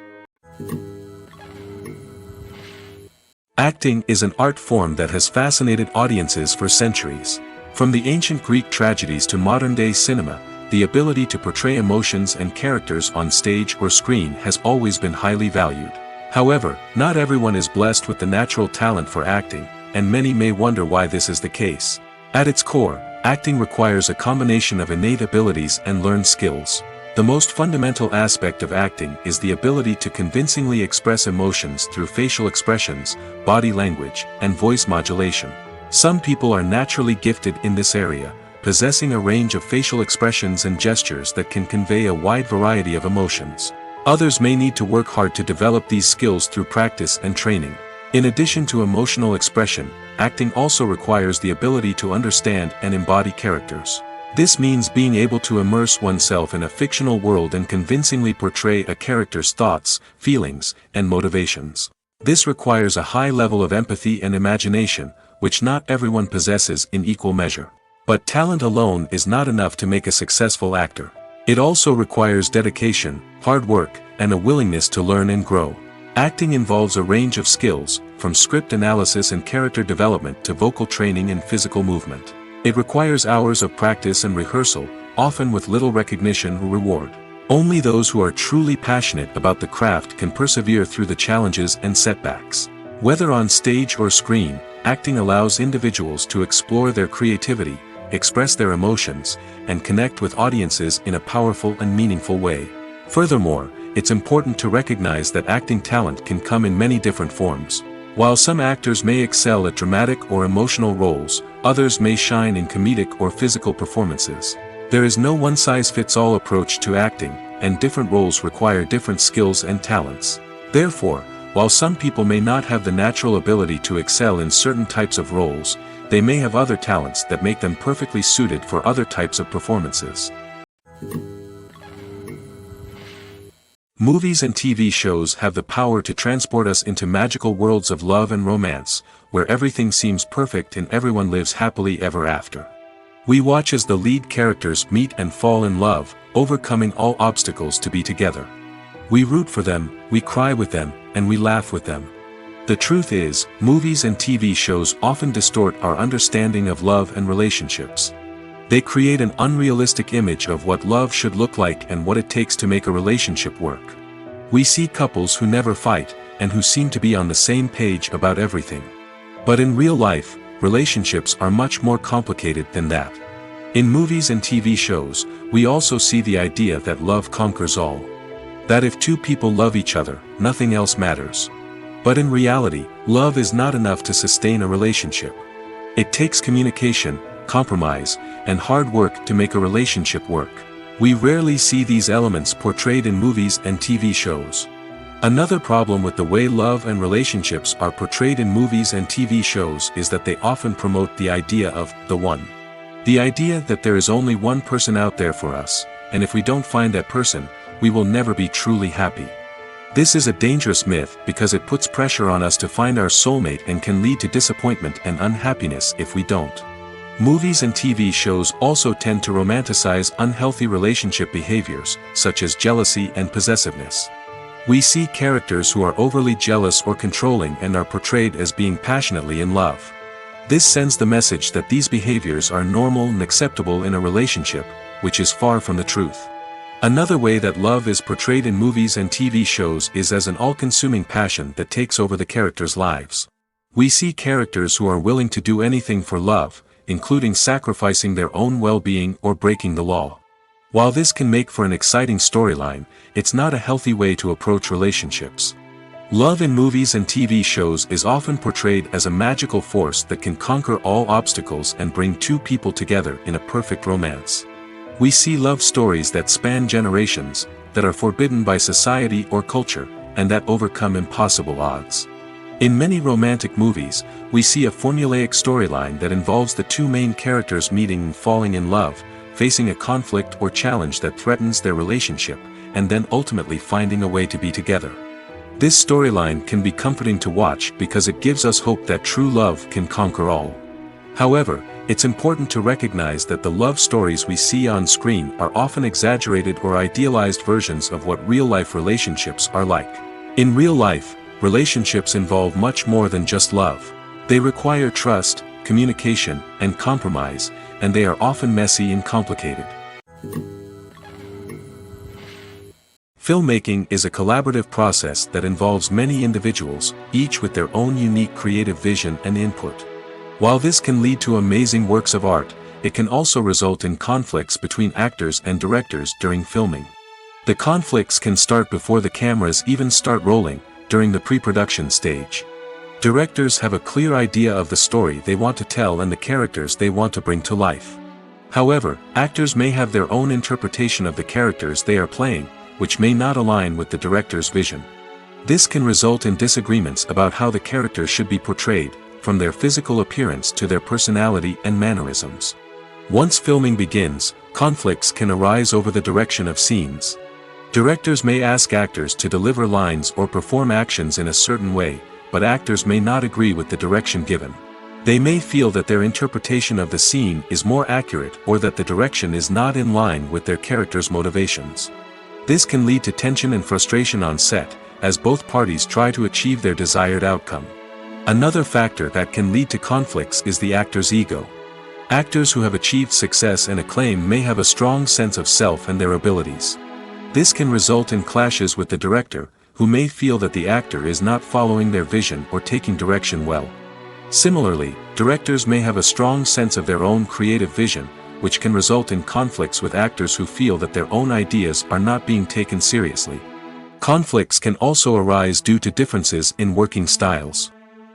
Acting is an art form that has fascinated audiences for centuries. From the ancient Greek tragedies to modern-day cinema, the ability to portray emotions and characters on stage or screen has always been highly valued. However, not everyone is blessed with the natural talent for acting, and many may wonder why this is the case. At its core, acting requires a combination of innate abilities and learned skills. The most fundamental aspect of acting is the ability to convincingly express emotions through facial expressions, body language, and voice modulation. Some people are naturally gifted in this area, possessing a range of facial expressions and gestures that can convey a wide variety of emotions. Others may need to work hard to develop these skills through practice and training. In addition to emotional expression, acting also requires the ability to understand and embody characters. This means being able to immerse oneself in a fictional world and convincingly portray a character's thoughts, feelings, and motivations. This requires a high level of empathy and imagination, which not everyone possesses in equal measure. But talent alone is not enough to make a successful actor. It also requires dedication, hard work, and a willingness to learn and grow. Acting involves a range of skills, from script analysis and character development to vocal training and physical movement. It requires hours of practice and rehearsal, often with little recognition or reward. Only those who are truly passionate about the craft can persevere through the challenges and setbacks. Whether on stage or screen, acting allows individuals to explore their creativity, express their emotions, and connect with audiences in a powerful and meaningful way. Furthermore, it's important to recognize that acting talent can come in many different forms. While some actors may excel at dramatic or emotional roles, others may shine in comedic or physical performances. There is no one-size-fits-all approach to acting, and different roles require different skills and talents. Therefore, while some people may not have the natural ability to excel in certain types of roles, they may have other talents that make them perfectly suited for other types of performances. Movies and TV shows have the power to transport us into magical worlds of love and romance, where everything seems perfect and everyone lives happily ever after. We watch as the lead characters meet and fall in love, overcoming all obstacles to be together. We root for them, we cry with them, and we laugh with them. The truth is, movies and TV shows often distort our understanding of love and relationships. They create an unrealistic image of what love should look like and what it takes to make a relationship work. We see couples who never fight, and who seem to be on the same page about everything. But in real life, relationships are much more complicated than that. In movies and TV shows, we also see the idea that love conquers all. That if two people love each other, nothing else matters. But in reality, love is not enough to sustain a relationship. It takes communication, compromise, and hard work to make a relationship work. We rarely see these elements portrayed in movies and TV shows. Another problem with the way love and relationships are portrayed in movies and TV shows is that they often promote the idea of the one. The idea that there is only one person out there for us, and if we don't find that person, we will never be truly happy. This is a dangerous myth because it puts pressure on us to find our soulmate and can lead to disappointment and unhappiness if we don't. Movies and TV shows also tend to romanticize unhealthy relationship behaviors, such as jealousy and possessiveness. We see characters who are overly jealous or controlling and are portrayed as being passionately in love. This sends the message that these behaviors are normal and acceptable in a relationship, which is far from the truth. Another way that love is portrayed in movies and TV shows is as an all-consuming passion that takes over the characters' lives. We see characters who are willing to do anything for love, including sacrificing their own well-being or breaking the law. While this can make for an exciting storyline, it's not a healthy way to approach relationships. Love in movies and TV shows is often portrayed as a magical force that can conquer all obstacles and bring two people together in a perfect romance. We see love stories that span generations, that are forbidden by society or culture, and that overcome impossible odds. In many romantic movies, we see a formulaic storyline that involves the two main characters meeting and falling in love, facing a conflict or challenge that threatens their relationship, and then ultimately finding a way to be together. This storyline can be comforting to watch because it gives us hope that true love can conquer all. However, it's important to recognize that the love stories we see on screen are often exaggerated or idealized versions of what real-life relationships are like. In real life, relationships involve much more than just love. They require trust, communication, and compromise, and they are often messy and complicated. Filmmaking is a collaborative process that involves many individuals, each with their own unique creative vision and input. While this can lead to amazing works of art, it can also result in conflicts between actors and directors during filming. The conflicts can start before the cameras even start rolling, during the pre-production stage. Directors have a clear idea of the story they want to tell and the characters they want to bring to life. However, actors may have their own interpretation of the characters they are playing, which may not align with the director's vision. This can result in disagreements about how the characters should be portrayed, from their physical appearance to their personality and mannerisms. Once filming begins, conflicts can arise over the direction of scenes. Directors may ask actors to deliver lines or perform actions in a certain way, but actors may not agree with the direction given. They may feel that their interpretation of the scene is more accurate or that the direction is not in line with their character's motivations. This can lead to tension and frustration on set, as both parties try to achieve their desired outcome. Another factor that can lead to conflicts is the actor's ego. Actors who have achieved success and acclaim may have a strong sense of self and their abilities. This can result in clashes with the director, who may feel that the actor is not following their vision or taking direction well. Similarly, directors may have a strong sense of their own creative vision, which can result in conflicts with actors who feel that their own ideas are not being taken seriously. Conflicts can also arise due to differences in working styles.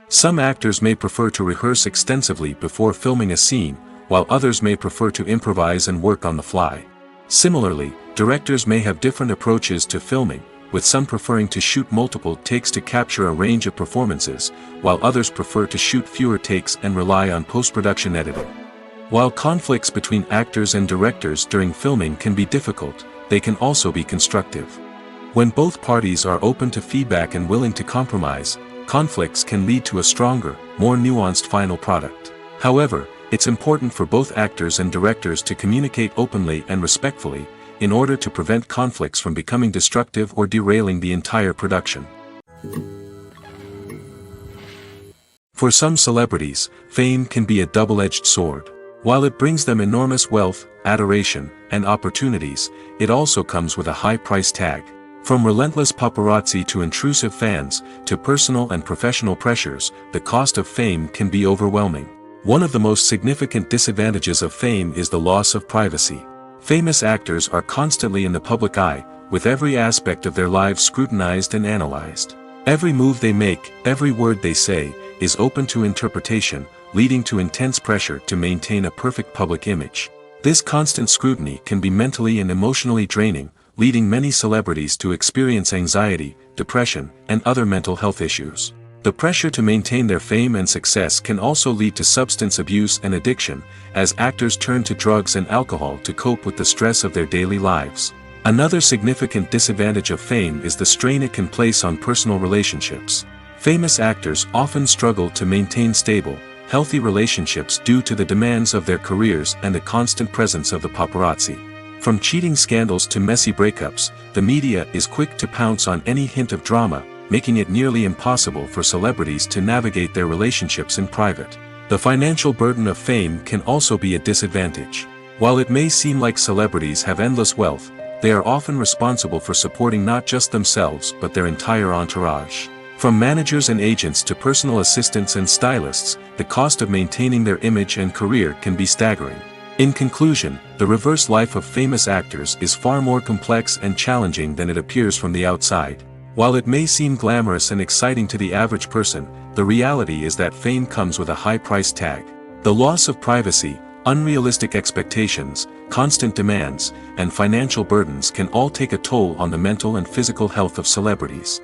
Some actors may prefer to rehearse extensively before filming a scene, while others may prefer to improvise and work on the fly. Similarly, directors may have different approaches to filming, with some preferring to shoot multiple takes to capture a range of performances, while others prefer to shoot fewer takes and rely on post-production editing. While conflicts between actors and directors during filming can be difficult, they can also be constructive. When both parties are open to feedback and willing to compromise, conflicts can lead to a stronger, more nuanced final product. However, it's important for both actors and directors to communicate openly and respectfully, in order to prevent conflicts from becoming destructive or derailing the entire production. For some celebrities, fame can be a double-edged sword. While it brings them enormous wealth, adoration, and opportunities, it also comes with a high price tag. From relentless paparazzi to intrusive fans, to personal and professional pressures, the cost of fame can be overwhelming. One of the most significant disadvantages of fame is the loss of privacy. Famous actors are constantly in the public eye, with every aspect of their lives scrutinized and analyzed. Every move they make, every word they say, is open to interpretation, leading to intense pressure to maintain a perfect public image. This constant scrutiny can be mentally and emotionally draining, leading many celebrities to experience anxiety, depression, and other mental health issues. The pressure to maintain their fame and success can also lead to substance abuse and addiction, as actors turn to drugs and alcohol to cope with the stress of their daily lives. Another significant disadvantage of fame is the strain it can place on personal relationships. Famous actors often struggle to maintain stable, healthy relationships due to the demands of their careers and the constant presence of the paparazzi. From cheating scandals to messy breakups, the media is quick to pounce on any hint of drama, making it nearly impossible for celebrities to navigate their relationships in private. The financial burden of fame can also be a disadvantage. While it may seem like celebrities have endless wealth, they are often responsible for supporting not just themselves but their entire entourage. From managers and agents to personal assistants and stylists, the cost of maintaining their image and career can be staggering. In conclusion, the reverse life of famous actors is far more complex and challenging than it appears from the outside. While it may seem glamorous and exciting to the average person, the reality is that fame comes with a high price tag. The loss of privacy, unrealistic expectations, constant demands, and financial burdens can all take a toll on the mental and physical health of celebrities.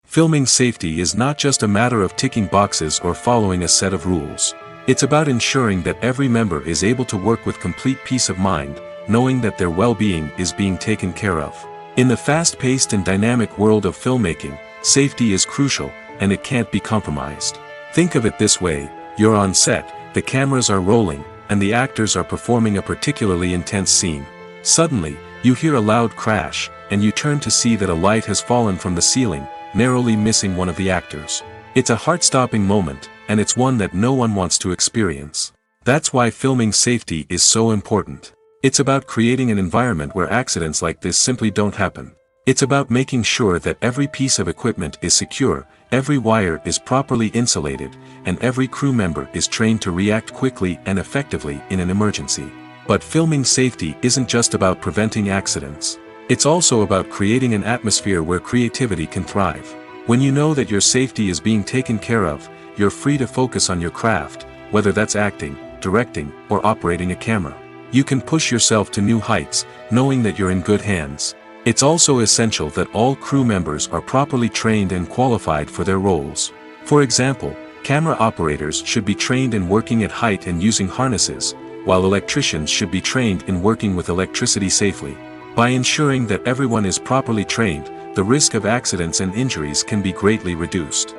Filming safety is not just a matter of ticking boxes or following a set of rules. It's about ensuring that every member is able to work with complete peace of mind, knowing that their well-being is being taken care of. In the fast-paced and dynamic world of filmmaking, safety is crucial, and it can't be compromised. Think of it this way: you're on set, the cameras are rolling, and the actors are performing a particularly intense scene. Suddenly, you hear a loud crash, and you turn to see that a light has fallen from the ceiling, narrowly missing one of the actors. It's a heart-stopping moment, and it's one that no one wants to experience. That's why filming safety is so important. It's about creating an environment where accidents like this simply don't happen. It's about making sure that every piece of equipment is secure, every wire is properly insulated, and every crew member is trained to react quickly and effectively in an emergency. But filming safety isn't just about preventing accidents. It's also about creating an atmosphere where creativity can thrive. When you know that your safety is being taken care of, you're free to focus on your craft, whether that's acting, directing, or operating a camera. You can push yourself to new heights, knowing that you're in good hands. It's also essential that all crew members are properly trained and qualified for their roles. For example, camera operators should be trained in working at height and using harnesses, while electricians should be trained in working with electricity safely. By ensuring that everyone is properly trained, the risk of accidents and injuries can be greatly reduced.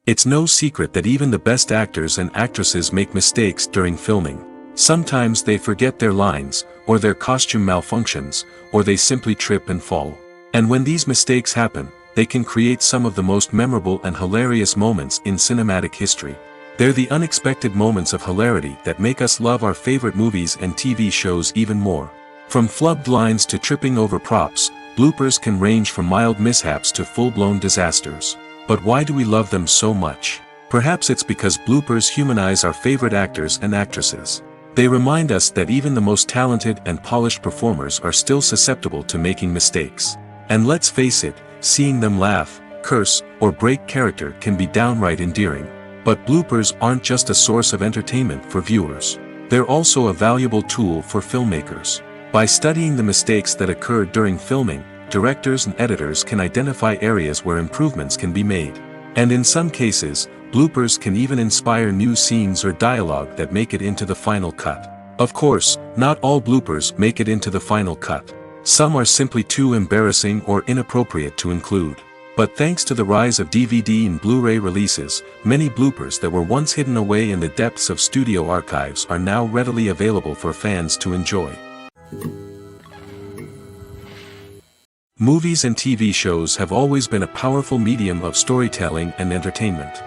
It's no secret that even the best actors and actresses make mistakes during filming. Sometimes they forget their lines, or their costume malfunctions, or they simply trip and fall. And when these mistakes happen, they can create some of the most memorable and hilarious moments in cinematic history. They're the unexpected moments of hilarity that make us love our favorite movies and TV shows even more. From flubbed lines to tripping over props, bloopers can range from mild mishaps to full-blown disasters. But why do we love them so much? Perhaps it's because bloopers humanize our favorite actors and actresses. They remind us that even the most talented and polished performers are still susceptible to making mistakes. And let's face it, seeing them laugh, curse, or break character can be downright endearing. But bloopers aren't just a source of entertainment for viewers. They're also a valuable tool for filmmakers. By studying the mistakes that occurred during filming, directors and editors can identify areas where improvements can be made. And in some cases, bloopers can even inspire new scenes or dialogue that make it into the final cut. Of course, not all bloopers make it into the final cut. Some are simply too embarrassing or inappropriate to include. But thanks to the rise of DVD and Blu-ray releases, many bloopers that were once hidden away in the depths of studio archives are now readily available for fans to enjoy. Movies and TV shows have always been a powerful medium of storytelling and entertainment.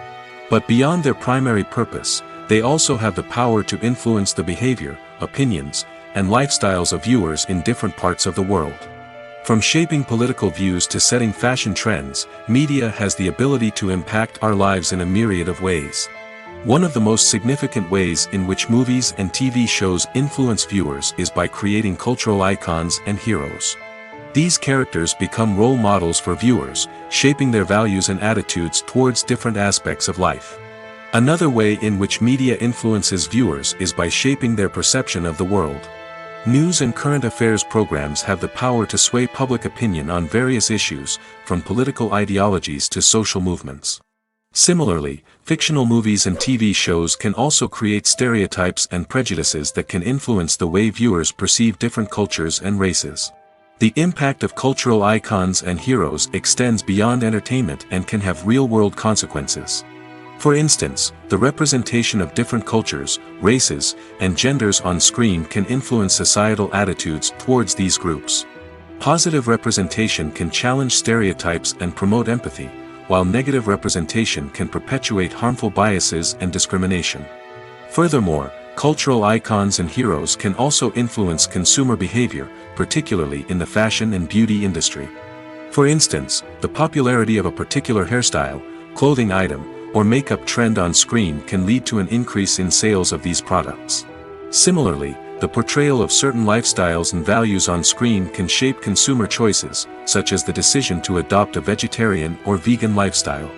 But beyond their primary purpose, they also have the power to influence the behavior, opinions, and lifestyles of viewers in different parts of the world. From shaping political views to setting fashion trends, media has the ability to impact our lives in a myriad of ways. One of the most significant ways in which movies and TV shows influence viewers is by creating cultural icons and heroes. These characters become role models for viewers, shaping their values and attitudes towards different aspects of life. Another way in which media influences viewers is by shaping their perception of the world. News and current affairs programs have the power to sway public opinion on various issues, from political ideologies to social movements. Similarly, fictional movies and TV shows can also create stereotypes and prejudices that can influence the way viewers perceive different cultures and races. The impact of cultural icons and heroes extends beyond entertainment and can have real-world consequences. For instance, the representation of different cultures, races, and genders on screen can influence societal attitudes towards these groups. Positive representation can challenge stereotypes and promote empathy, while negative representation can perpetuate harmful biases and discrimination. Furthermore, cultural icons and heroes can also influence consumer behavior, particularly in the fashion and beauty industry. For instance, the popularity of a particular hairstyle, clothing item, or makeup trend on screen can lead to an increase in sales of these products. Similarly, the portrayal of certain lifestyles and values on screen can shape consumer choices, such as the decision to adopt a vegetarian or vegan lifestyle.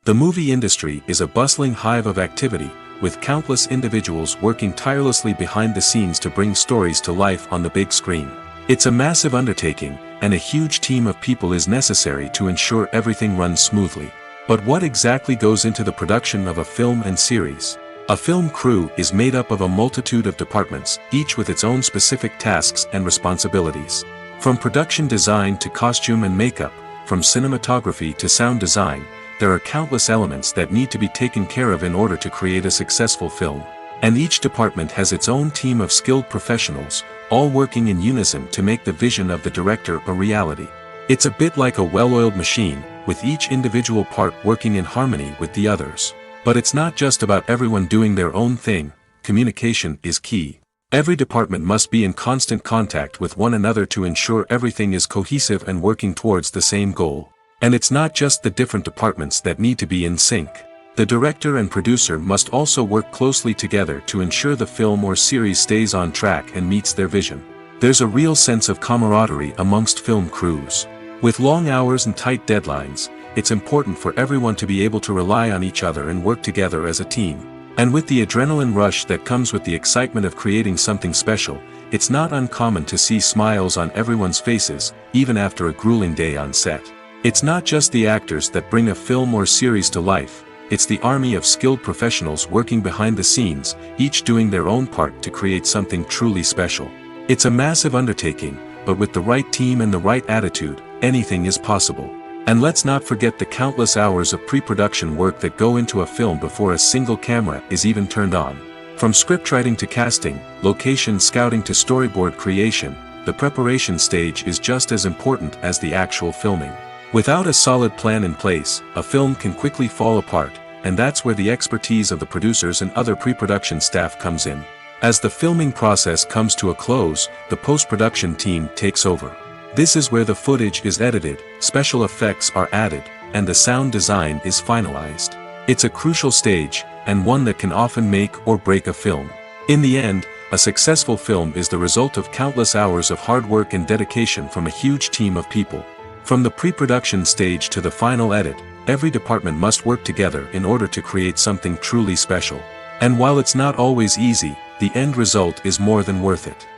The movie industry is a bustling hive of activity, with countless individuals working tirelessly behind the scenes to bring stories to life on the big screen. It's a massive undertaking, and a huge team of people is necessary to ensure everything runs smoothly. But what exactly goes into the production of a film and series? A film crew is made up of a multitude of departments, each with its own specific tasks and responsibilities. From production design to costume and makeup, from cinematography to sound design, there are countless elements that need to be taken care of in order to create a successful film. And each department has its own team of skilled professionals, all working in unison to make the vision of the director a reality. It's a bit like a well-oiled machine, with each individual part working in harmony with the others. But it's not just about everyone doing their own thing. Communication is key. Every department must be in constant contact with one another to ensure everything is cohesive and working towards the same goal. And it's not just the different departments that need to be in sync. The director and producer must also work closely together to ensure the film or series stays on track and meets their vision. There's a real sense of camaraderie amongst film crews. With long hours and tight deadlines, it's important for everyone to be able to rely on each other and work together as a team. And with the adrenaline rush that comes with the excitement of creating something special, it's not uncommon to see smiles on everyone's faces, even after a grueling day on set. It's not just the actors that bring a film or series to life, it's the army of skilled professionals working behind the scenes, each doing their own part to create something truly special. It's a massive undertaking, but with the right team and the right attitude, anything is possible. And let's not forget the countless hours of pre-production work that go into a film before a single camera is even turned on. From scriptwriting to casting, location scouting to storyboard creation, the preparation stage is just as important as the actual filming. Without a solid plan in place, a film can quickly fall apart, and that's where the expertise of the producers and other pre-production staff comes in. As the filming process comes to a close, the post-production team takes over. This is where the footage is edited, special effects are added, and the sound design is finalized. It's a crucial stage, and one that can often make or break a film. In the end, a successful film is the result of countless hours of hard work and dedication from a huge team of people. From the pre-production stage to the final edit, every department must work together in order to create something truly special. And while it's not always easy, the end result is more than worth it.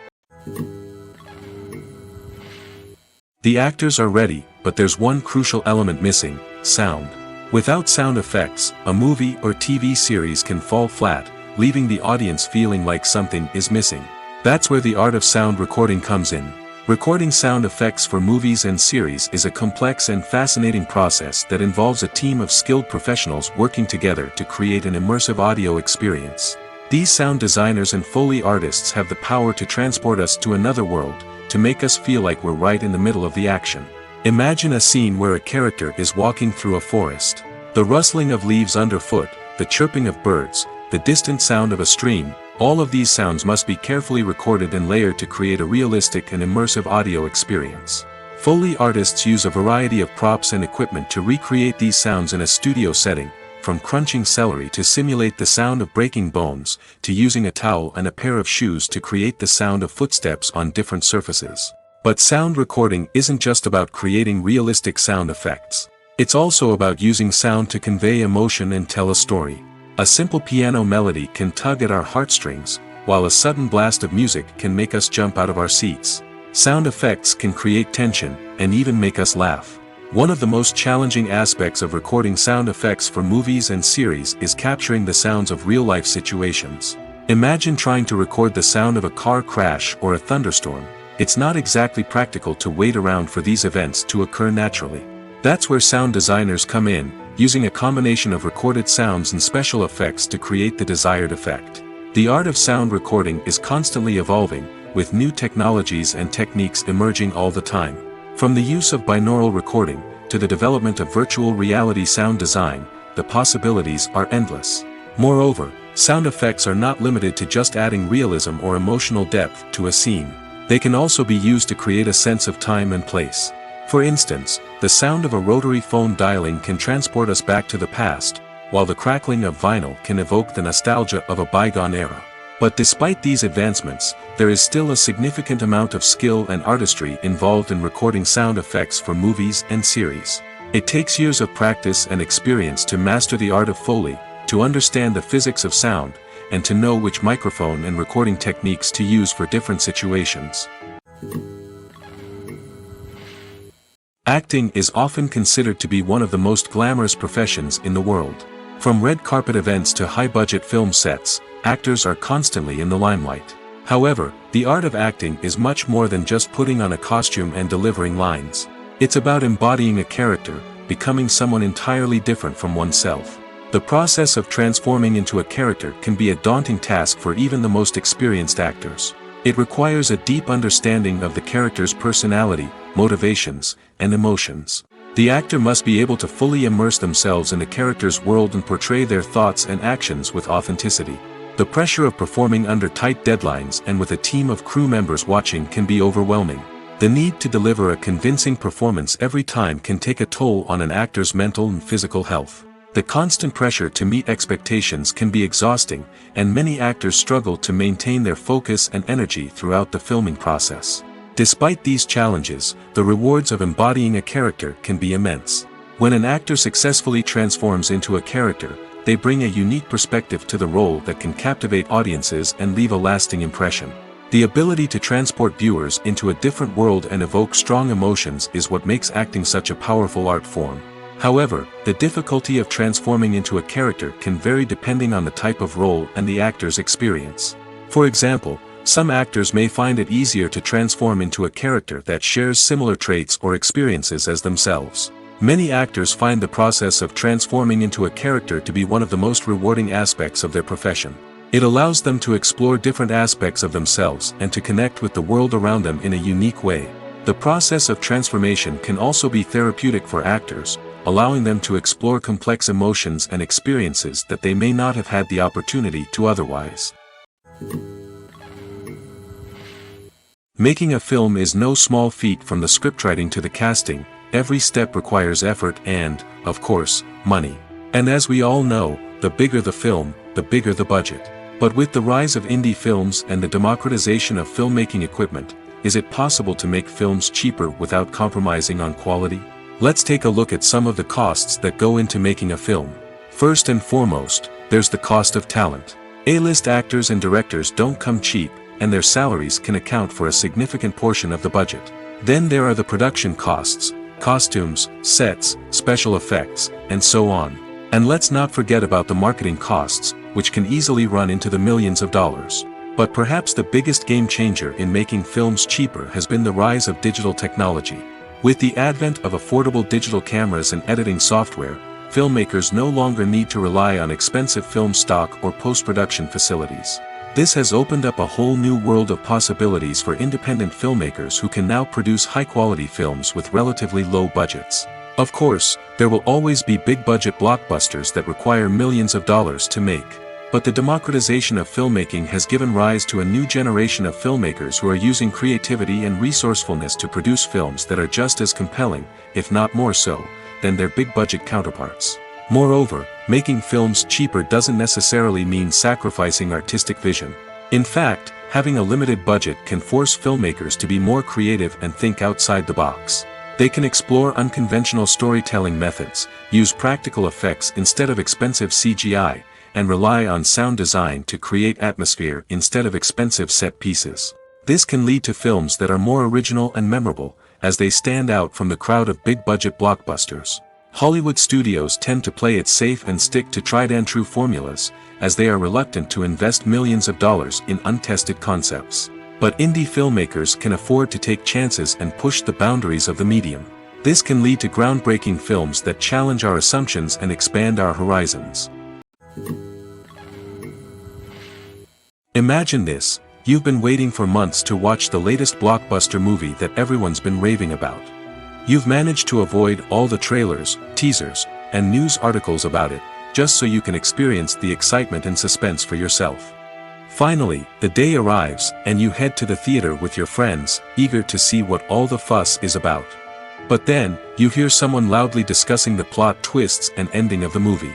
The actors are ready, but there's one crucial element missing: sound. Without sound effects, a movie or TV series can fall flat, leaving the audience feeling like something is missing. That's where the art of sound recording comes in. Recording sound effects for movies and series is a complex and fascinating process that involves a team of skilled professionals working together to create an immersive audio experience. These sound designers and Foley artists have the power to transport us to another world, to make us feel like we're right in the middle of the action. Imagine a scene where a character is walking through a forest. The rustling of leaves underfoot, the chirping of birds, the distant sound of a stream, all of these sounds must be carefully recorded and layered to create a realistic and immersive audio experience. Foley artists use a variety of props and equipment to recreate these sounds in a studio setting, from crunching celery to simulate the sound of breaking bones, to using a towel and a pair of shoes to create the sound of footsteps on different surfaces. But sound recording isn't just about creating realistic sound effects. It's also about using sound to convey emotion and tell a story. A simple piano melody can tug at our heartstrings, while a sudden blast of music can make us jump out of our seats. Sound effects can create tension, and even make us laugh. One of the most challenging aspects of recording sound effects for movies and series is capturing the sounds of real-life situations. Imagine trying to record the sound of a car crash or a thunderstorm. It's not exactly practical to wait around for these events to occur naturally. That's where sound designers come in, using a combination of recorded sounds and special effects to create the desired effect. The art of sound recording is constantly evolving, with new technologies and techniques emerging all the time. From the use of binaural recording, to the development of virtual reality sound design, the possibilities are endless. Moreover, sound effects are not limited to just adding realism or emotional depth to a scene. They can also be used to create a sense of time and place. For instance, the sound of a rotary phone dialing can transport us back to the past, while the crackling of vinyl can evoke the nostalgia of a bygone era. But despite these advancements, there is still a significant amount of skill and artistry involved in recording sound effects for movies and series. It takes years of practice and experience to master the art of Foley, to understand the physics of sound, and to know which microphone and recording techniques to use for different situations. Acting is often considered to be one of the most glamorous professions in the world. From red carpet events to high-budget film sets, actors are constantly in the limelight. However, the art of acting is much more than just putting on a costume and delivering lines. It's about embodying a character, becoming someone entirely different from oneself. The process of transforming into a character can be a daunting task for even the most experienced actors. It requires a deep understanding of the character's personality, motivations, and emotions. The actor must be able to fully immerse themselves in the character's world and portray their thoughts and actions with authenticity. The pressure of performing under tight deadlines and with a team of crew members watching can be overwhelming. The need to deliver a convincing performance every time can take a toll on an actor's mental and physical health. The constant pressure to meet expectations can be exhausting, and many actors struggle to maintain their focus and energy throughout the filming process. Despite these challenges, the rewards of embodying a character can be immense. When an actor successfully transforms into a character, they bring a unique perspective to the role that can captivate audiences and leave a lasting impression. The ability to transport viewers into a different world and evoke strong emotions is what makes acting such a powerful art form. However, the difficulty of transforming into a character can vary depending on the type of role and the actor's experience. For example, some actors may find it easier to transform into a character that shares similar traits or experiences as themselves. Many actors find the process of transforming into a character to be one of the most rewarding aspects of their profession. It allows them to explore different aspects of themselves and to connect with the world around them in a unique way. The process of transformation can also be therapeutic for actors, allowing them to explore complex emotions and experiences that they may not have had the opportunity to otherwise. Making a film is no small feat. From the scriptwriting to the casting, every step requires effort and, of course, money. And as we all know, the bigger the film, the bigger the budget. But with the rise of indie films and the democratization of filmmaking equipment, is it possible to make films cheaper without compromising on quality? Let's take a look at some of the costs that go into making a film. First and foremost, there's the cost of talent. A-list actors and directors don't come cheap, and their salaries can account for a significant portion of the budget. Then there are the production costs, costumes, sets, special effects, and so on. And let's not forget about the marketing costs, which can easily run into the millions of dollars. But perhaps the biggest game changer in making films cheaper has been the rise of digital technology. With the advent of affordable digital cameras and editing software, filmmakers no longer need to rely on expensive film stock or post-production facilities. This has opened up a whole new world of possibilities for independent filmmakers who can now produce high-quality films with relatively low budgets. Of course, there will always be big-budget blockbusters that require millions of dollars to make. But the democratization of filmmaking has given rise to a new generation of filmmakers who are using creativity and resourcefulness to produce films that are just as compelling, if not more so, than their big-budget counterparts. Moreover, making films cheaper doesn't necessarily mean sacrificing artistic vision. In fact, having a limited budget can force filmmakers to be more creative and think outside the box. They can explore unconventional storytelling methods, use practical effects instead of expensive CGI, and rely on sound design to create atmosphere instead of expensive set pieces. This can lead to films that are more original and memorable, as they stand out from the crowd of big-budget blockbusters. Hollywood studios tend to play it safe and stick to tried-and-true formulas, as they are reluctant to invest millions of dollars in untested concepts. But indie filmmakers can afford to take chances and push the boundaries of the medium. This can lead to groundbreaking films that challenge our assumptions and expand our horizons. Imagine this: you've been waiting for months to watch the latest blockbuster movie that everyone's been raving about. You've managed to avoid all the trailers, teasers, and news articles about it, just so you can experience the excitement and suspense for yourself. Finally, the day arrives, and you head to the theater with your friends, eager to see what all the fuss is about. But then, you hear someone loudly discussing the plot twists and ending of the movie.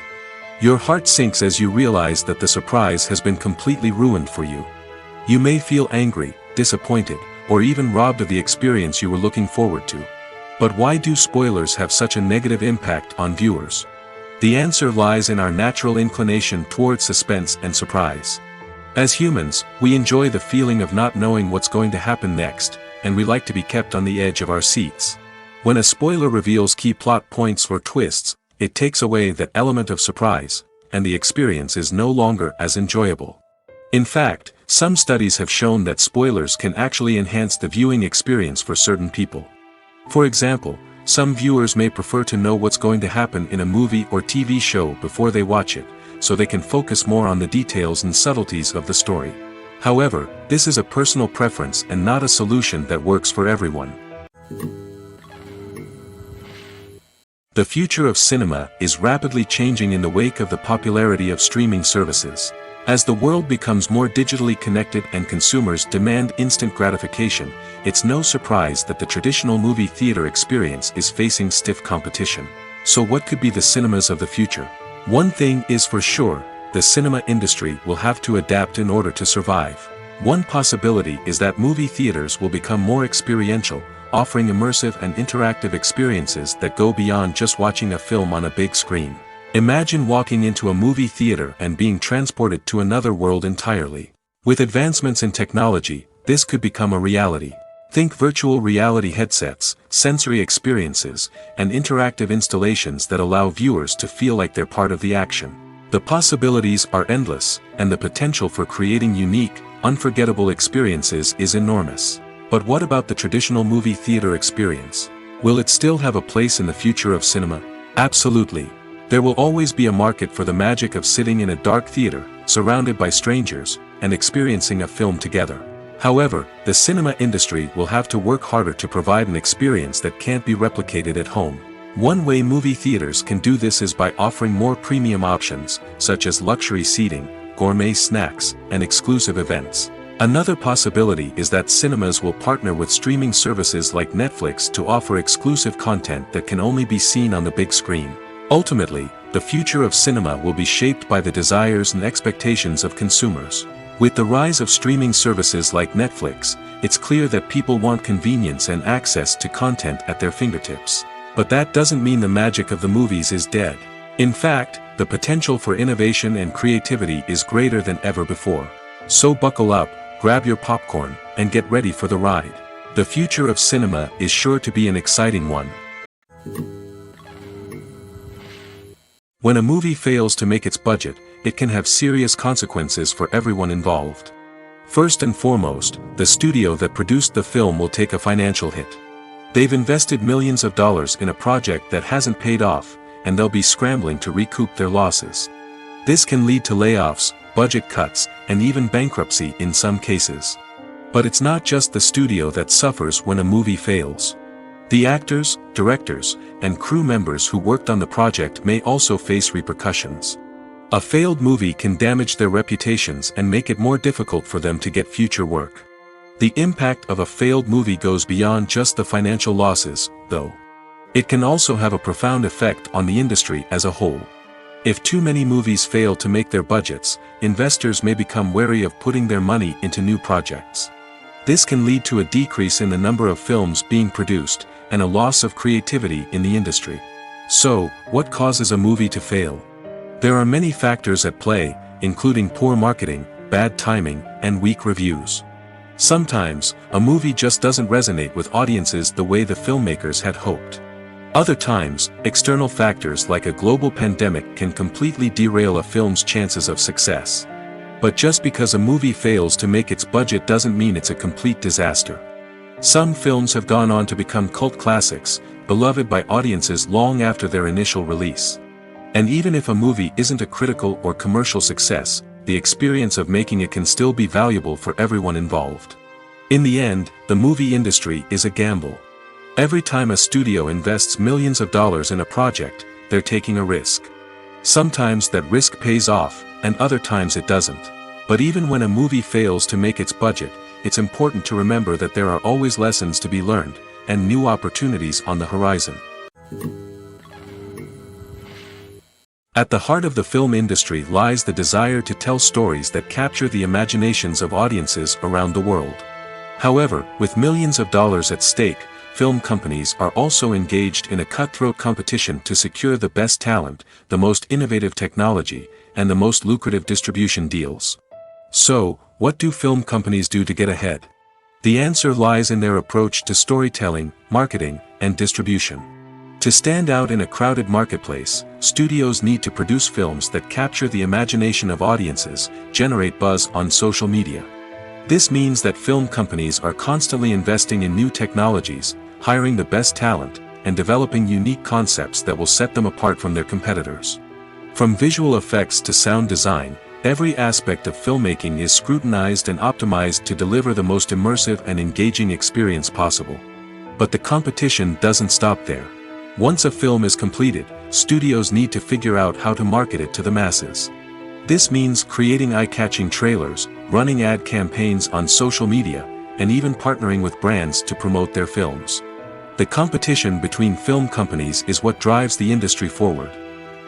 Your heart sinks as you realize that the surprise has been completely ruined for you. You may feel angry, disappointed, or even robbed of the experience you were looking forward to. But why do spoilers have such a negative impact on viewers? The answer lies in our natural inclination toward suspense and surprise. As humans, we enjoy the feeling of not knowing what's going to happen next, and we like to be kept on the edge of our seats. When a spoiler reveals key plot points or twists, it takes away that element of surprise, and the experience is no longer as enjoyable. In fact, some studies have shown that spoilers can actually enhance the viewing experience for certain people. For example, some viewers may prefer to know what's going to happen in a movie or TV show before they watch it, so they can focus more on the details and subtleties of the story. However, this is a personal preference and not a solution that works for everyone. The future of cinema is rapidly changing in the wake of the popularity of streaming services. As the world becomes more digitally connected and consumers demand instant gratification, it's no surprise that the traditional movie theater experience is facing stiff competition. So what could be the cinemas of the future? One thing is for sure: the cinema industry will have to adapt in order to survive. One possibility is that movie theaters will become more experiential, offering immersive and interactive experiences that go beyond just watching a film on a big screen. Imagine walking into a movie theater and being transported to another world entirely. With advancements in technology, this could become a reality. Think virtual reality headsets, sensory experiences, and interactive installations that allow viewers to feel like they're part of the action. The possibilities are endless, and the potential for creating unique, unforgettable experiences is enormous. But what about the traditional movie theater experience? Will it still have a place in the future of cinema? Absolutely. There will always be a market for the magic of sitting in a dark theater, surrounded by strangers, and experiencing a film together. However, the cinema industry will have to work harder to provide an experience that can't be replicated at home. One way movie theaters can do this is by offering more premium options, such as luxury seating, gourmet snacks, and exclusive events. Another possibility is that cinemas will partner with streaming services like Netflix to offer exclusive content that can only be seen on the big screen. Ultimately, the future of cinema will be shaped by the desires and expectations of consumers. With the rise of streaming services like Netflix, it's clear that people want convenience and access to content at their fingertips. But that doesn't mean the magic of the movies is dead. In fact, the potential for innovation and creativity is greater than ever before. So buckle up, grab your popcorn, and get ready for the ride. The future of cinema is sure to be an exciting one. When a movie fails to make its budget, it can have serious consequences for everyone involved. First and foremost, the studio that produced the film will take a financial hit. They've invested millions of dollars in a project that hasn't paid off, and they'll be scrambling to recoup their losses. This can lead to layoffs, budget cuts, and even bankruptcy in some cases. But it's not just the studio that suffers when a movie fails. The actors, directors, and crew members who worked on the project may also face repercussions. A failed movie can damage their reputations and make it more difficult for them to get future work. The impact of a failed movie goes beyond just the financial losses, though. It can also have a profound effect on the industry as a whole. If too many movies fail to make their budgets, investors may become wary of putting their money into new projects. This can lead to a decrease in the number of films being produced, and a loss of creativity in the industry. So, what causes a movie to fail? There are many factors at play, including poor marketing, bad timing, and weak reviews. Sometimes, a movie just doesn't resonate with audiences the way the filmmakers had hoped. Other times, external factors like a global pandemic can completely derail a film's chances of success. But just because a movie fails to make its budget doesn't mean it's a complete disaster. Some films have gone on to become cult classics, beloved by audiences long after their initial release. And even if a movie isn't a critical or commercial success, the experience of making it can still be valuable for everyone involved. In the end, the movie industry is a gamble. Every time a studio invests millions of dollars in a project, they're taking a risk. Sometimes that risk pays off, and other times it doesn't. But even when a movie fails to make its budget, it's important to remember that there are always lessons to be learned, and new opportunities on the horizon. At the heart of the film industry lies the desire to tell stories that capture the imaginations of audiences around the world. However, with millions of dollars at stake, film companies are also engaged in a cutthroat competition to secure the best talent, the most innovative technology, and the most lucrative distribution deals. So, what do film companies do to get ahead? The answer lies in their approach to storytelling, marketing, and distribution. To stand out in a crowded marketplace, studios need to produce films that capture the imagination of audiences, generate buzz on social media. This means that film companies are constantly investing in new technologies, hiring the best talent, and developing unique concepts that will set them apart from their competitors. From visual effects to sound design, every aspect of filmmaking is scrutinized and optimized to deliver the most immersive and engaging experience possible. But the competition doesn't stop there. Once a film is completed, studios need to figure out how to market it to the masses. This means creating eye-catching trailers, running ad campaigns on social media, and even partnering with brands to promote their films. The competition between film companies is what drives the industry forward.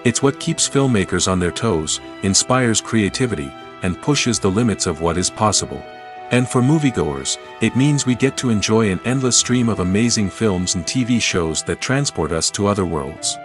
It's what keeps filmmakers on their toes, inspires creativity, and pushes the limits of what is possible. And for moviegoers, it means we get to enjoy an endless stream of amazing films and TV shows that transport us to other worlds.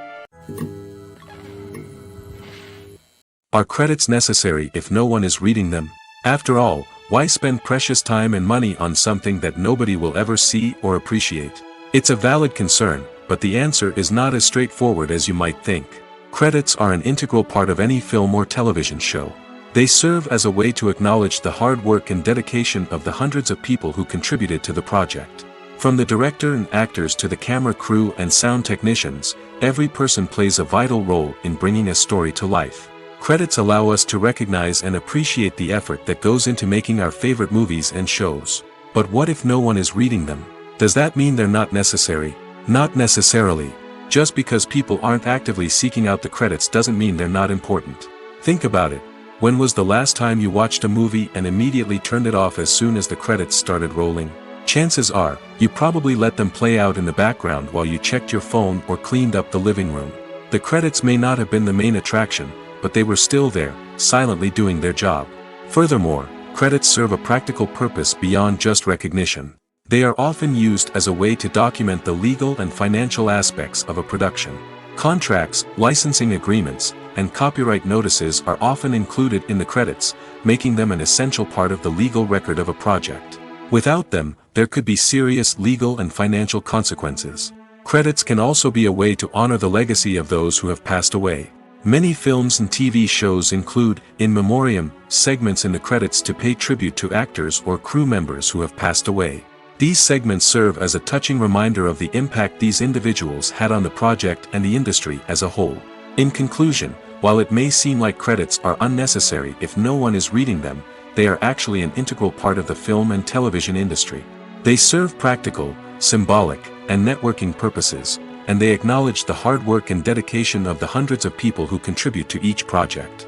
Are credits necessary if no one is reading them? After all, why spend precious time and money on something that nobody will ever see or appreciate? It's a valid concern, but the answer is not as straightforward as you might think. Credits are an integral part of any film or television show. They serve as a way to acknowledge the hard work and dedication of the hundreds of people who contributed to the project. From the director and actors to the camera crew and sound technicians, every person plays a vital role in bringing a story to life. Credits allow us to recognize and appreciate the effort that goes into making our favorite movies and shows. But what if no one is reading them? Does that mean they're not necessary? Not necessarily. Just because people aren't actively seeking out the credits doesn't mean they're not important. Think about it. When was the last time you watched a movie and immediately turned it off as soon as the credits started rolling? Chances are, you probably let them play out in the background while you checked your phone or cleaned up the living room. The credits may not have been the main attraction, but they were still there, silently doing their job. Furthermore, credits serve a practical purpose beyond just recognition. They are often used as a way to document the legal and financial aspects of a production. Contracts, licensing agreements, and copyright notices are often included in the credits, making them an essential part of the legal record of a project. Without them, there could be serious legal and financial consequences. Credits can also be a way to honor the legacy of those who have passed away. Many films and TV shows include, in memoriam, segments in the credits to pay tribute to actors or crew members who have passed away. These segments serve as a touching reminder of the impact these individuals had on the project and the industry as a whole. In conclusion, while it may seem like credits are unnecessary if no one is reading them, they are actually an integral part of the film and television industry. They serve practical, symbolic, and networking purposes, and they acknowledge the hard work and dedication of the hundreds of people who contribute to each project.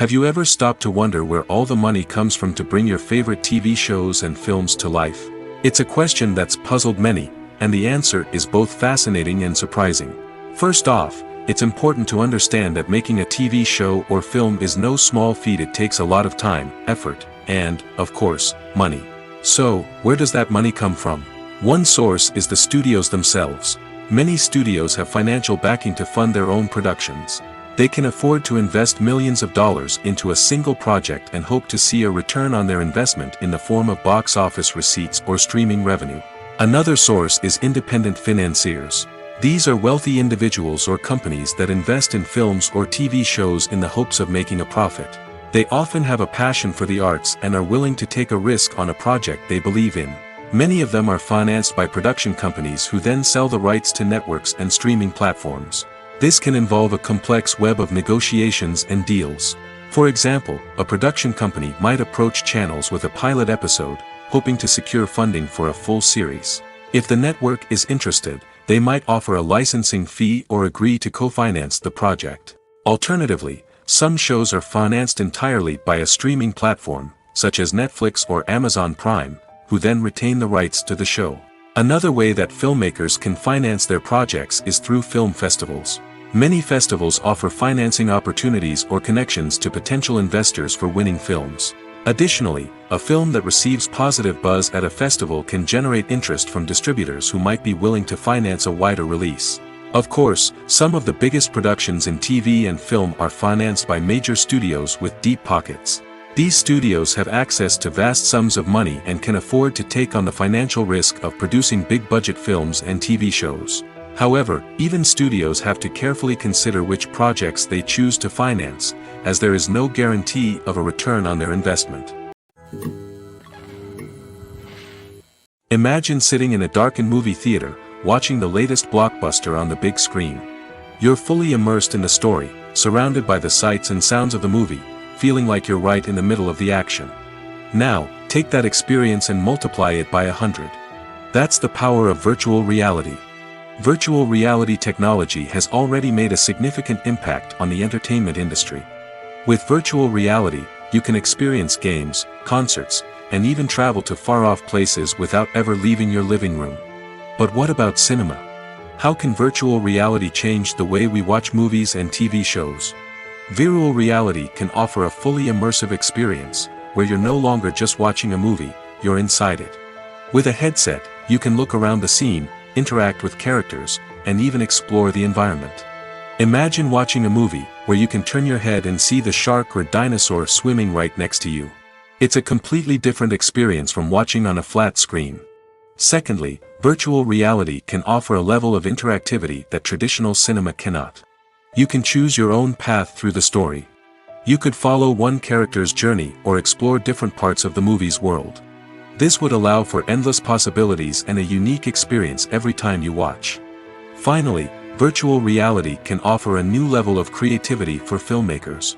Have you ever stopped to wonder where all the money comes from to bring your favorite TV shows and films to life? It's a question that's puzzled many, and the answer is both fascinating and surprising. First off, it's important to understand that making a TV show or film is no small feat. It takes a lot of time, effort, and, of course, money. So, where does that money come from? One source is the studios themselves. Many studios have financial backing to fund their own productions. They can afford to invest millions of dollars into a single project and hope to see a return on their investment in the form of box office receipts or streaming revenue. Another source is independent financiers. These are wealthy individuals or companies that invest in films or TV shows in the hopes of making a profit. They often have a passion for the arts and are willing to take a risk on a project they believe in. Many of them are financed by production companies who then sell the rights to networks and streaming platforms. This can involve a complex web of negotiations and deals. For example, a production company might approach channels with a pilot episode, hoping to secure funding for a full series. If the network is interested, they might offer a licensing fee or agree to co-finance the project. Alternatively, some shows are financed entirely by a streaming platform, such as Netflix or Amazon Prime, who then retain the rights to the show. Another way that filmmakers can finance their projects is through film festivals. Many festivals offer financing opportunities or connections to potential investors for winning films. Additionally, a film that receives positive buzz at a festival can generate interest from distributors who might be willing to finance a wider release. Of course, some of the biggest productions in TV and film are financed by major studios with deep pockets. These studios have access to vast sums of money and can afford to take on the financial risk of producing big-budget films and TV shows. However, even studios have to carefully consider which projects they choose to finance, as there is no guarantee of a return on their investment. Imagine sitting in a darkened movie theater, watching the latest blockbuster on the big screen. You're fully immersed in the story, surrounded by the sights and sounds of the movie, feeling like you're right in the middle of the action. Now, take that experience and multiply it by 100. That's the power of virtual reality. Virtual reality technology has already made a significant impact on the entertainment industry. With virtual reality, you can experience games, concerts, and even travel to far-off places without ever leaving your living room. But what about cinema? How can virtual reality change the way we watch movies and TV shows? Virtual reality can offer a fully immersive experience, where you're no longer just watching a movie, you're inside it. With a headset, you can look around the scene, interact with characters, and even explore the environment. Imagine watching a movie where you can turn your head and see the shark or dinosaur swimming right next to you. It's a completely different experience from watching on a flat screen. Secondly, virtual reality can offer a level of interactivity that traditional cinema cannot. You can choose your own path through the story. You could follow one character's journey or explore different parts of the movie's world. This would allow for endless possibilities and a unique experience every time you watch. Finally, virtual reality can offer a new level of creativity for filmmakers.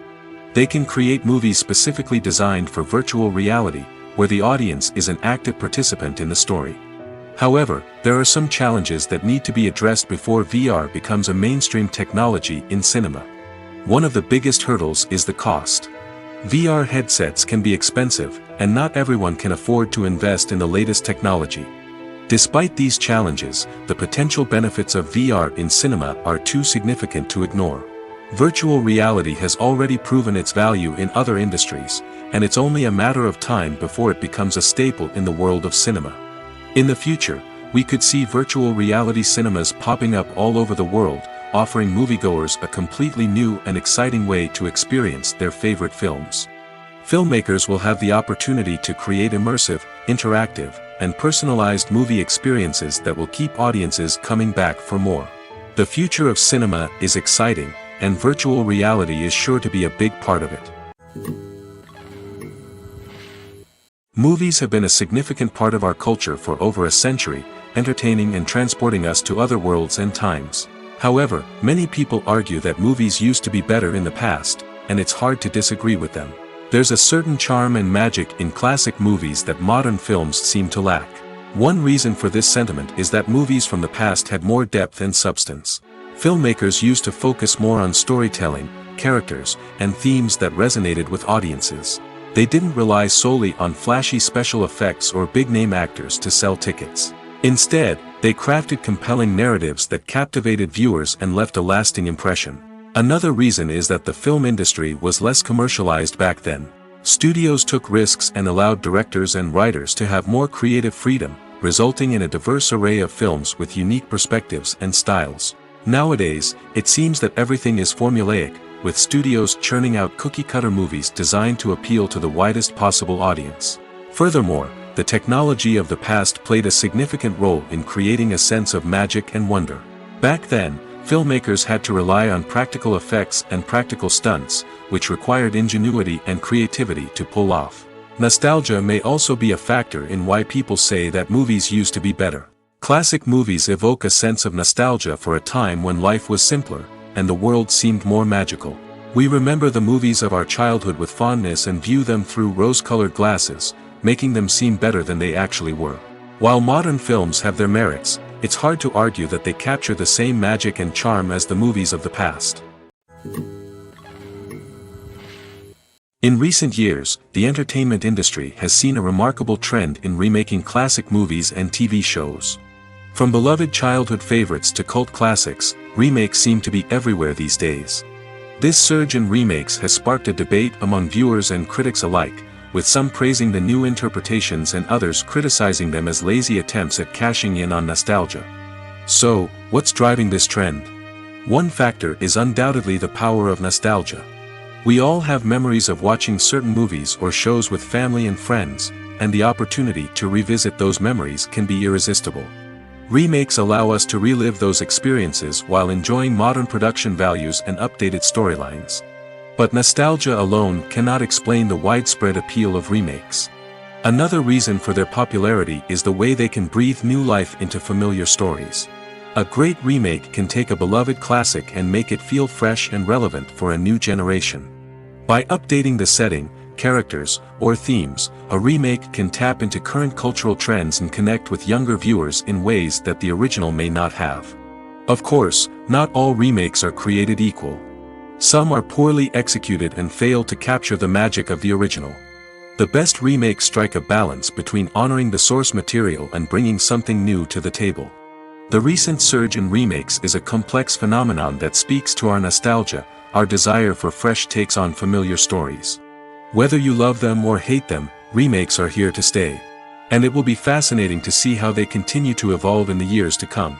They can create movies specifically designed for virtual reality, where the audience is an active participant in the story. However, there are some challenges that need to be addressed before VR becomes a mainstream technology in cinema. One of the biggest hurdles is the cost. VR headsets can be expensive, and not everyone can afford to invest in the latest technology. Despite these challenges, the potential benefits of VR in cinema are too significant to ignore. Virtual reality has already proven its value in other industries, and it's only a matter of time before it becomes a staple in the world of cinema. In the future, we could see virtual reality cinemas popping up all over the world, offering moviegoers a completely new and exciting way to experience their favorite films. Filmmakers will have the opportunity to create immersive, interactive, and personalized movie experiences that will keep audiences coming back for more. The future of cinema is exciting, and virtual reality is sure to be a big part of it. Movies have been a significant part of our culture for over a century, entertaining and transporting us to other worlds and times. However, many people argue that movies used to be better in the past, and it's hard to disagree with them. There's a certain charm and magic in classic movies that modern films seem to lack. One reason for this sentiment is that movies from the past had more depth and substance. Filmmakers used to focus more on storytelling, characters, and themes that resonated with audiences. They didn't rely solely on flashy special effects or big-name actors to sell tickets. Instead, they crafted compelling narratives that captivated viewers and left a lasting impression. Another reason is that the film industry was less commercialized back then. Studios took risks and allowed directors and writers to have more creative freedom, resulting in a diverse array of films with unique perspectives and styles. Nowadays, it seems that everything is formulaic, with studios churning out cookie-cutter movies designed to appeal to the widest possible audience. Furthermore, the technology of the past played a significant role in creating a sense of magic and wonder. Back then, filmmakers had to rely on practical effects and practical stunts, which required ingenuity and creativity to pull off. Nostalgia may also be a factor in why people say that movies used to be better. Classic movies evoke a sense of nostalgia for a time when life was simpler, and the world seemed more magical. We remember the movies of our childhood with fondness and view them through rose-colored glasses, making them seem better than they actually were. While modern films have their merits, it's hard to argue that they capture the same magic and charm as the movies of the past. In recent years, the entertainment industry has seen a remarkable trend in remaking classic movies and TV shows. From beloved childhood favorites to cult classics, remakes seem to be everywhere these days. This surge in remakes has sparked a debate among viewers and critics alike, with some praising the new interpretations and others criticizing them as lazy attempts at cashing in on nostalgia. So, what's driving this trend? One factor is undoubtedly the power of nostalgia. We all have memories of watching certain movies or shows with family and friends, and the opportunity to revisit those memories can be irresistible. Remakes allow us to relive those experiences while enjoying modern production values and updated storylines. But nostalgia alone cannot explain the widespread appeal of remakes. Another reason for their popularity is the way they can breathe new life into familiar stories. A great remake can take a beloved classic and make it feel fresh and relevant for a new generation. By updating the setting, characters, or themes, a remake can tap into current cultural trends and connect with younger viewers in ways that the original may not have. Of course, not all remakes are created equal. Some are poorly executed and fail to capture the magic of the original. The best remakes strike a balance between honoring the source material and bringing something new to the table. The recent surge in remakes is a complex phenomenon that speaks to our nostalgia, our desire for fresh takes on familiar stories. Whether you love them or hate them, remakes are here to stay. And it will be fascinating to see how they continue to evolve in the years to come.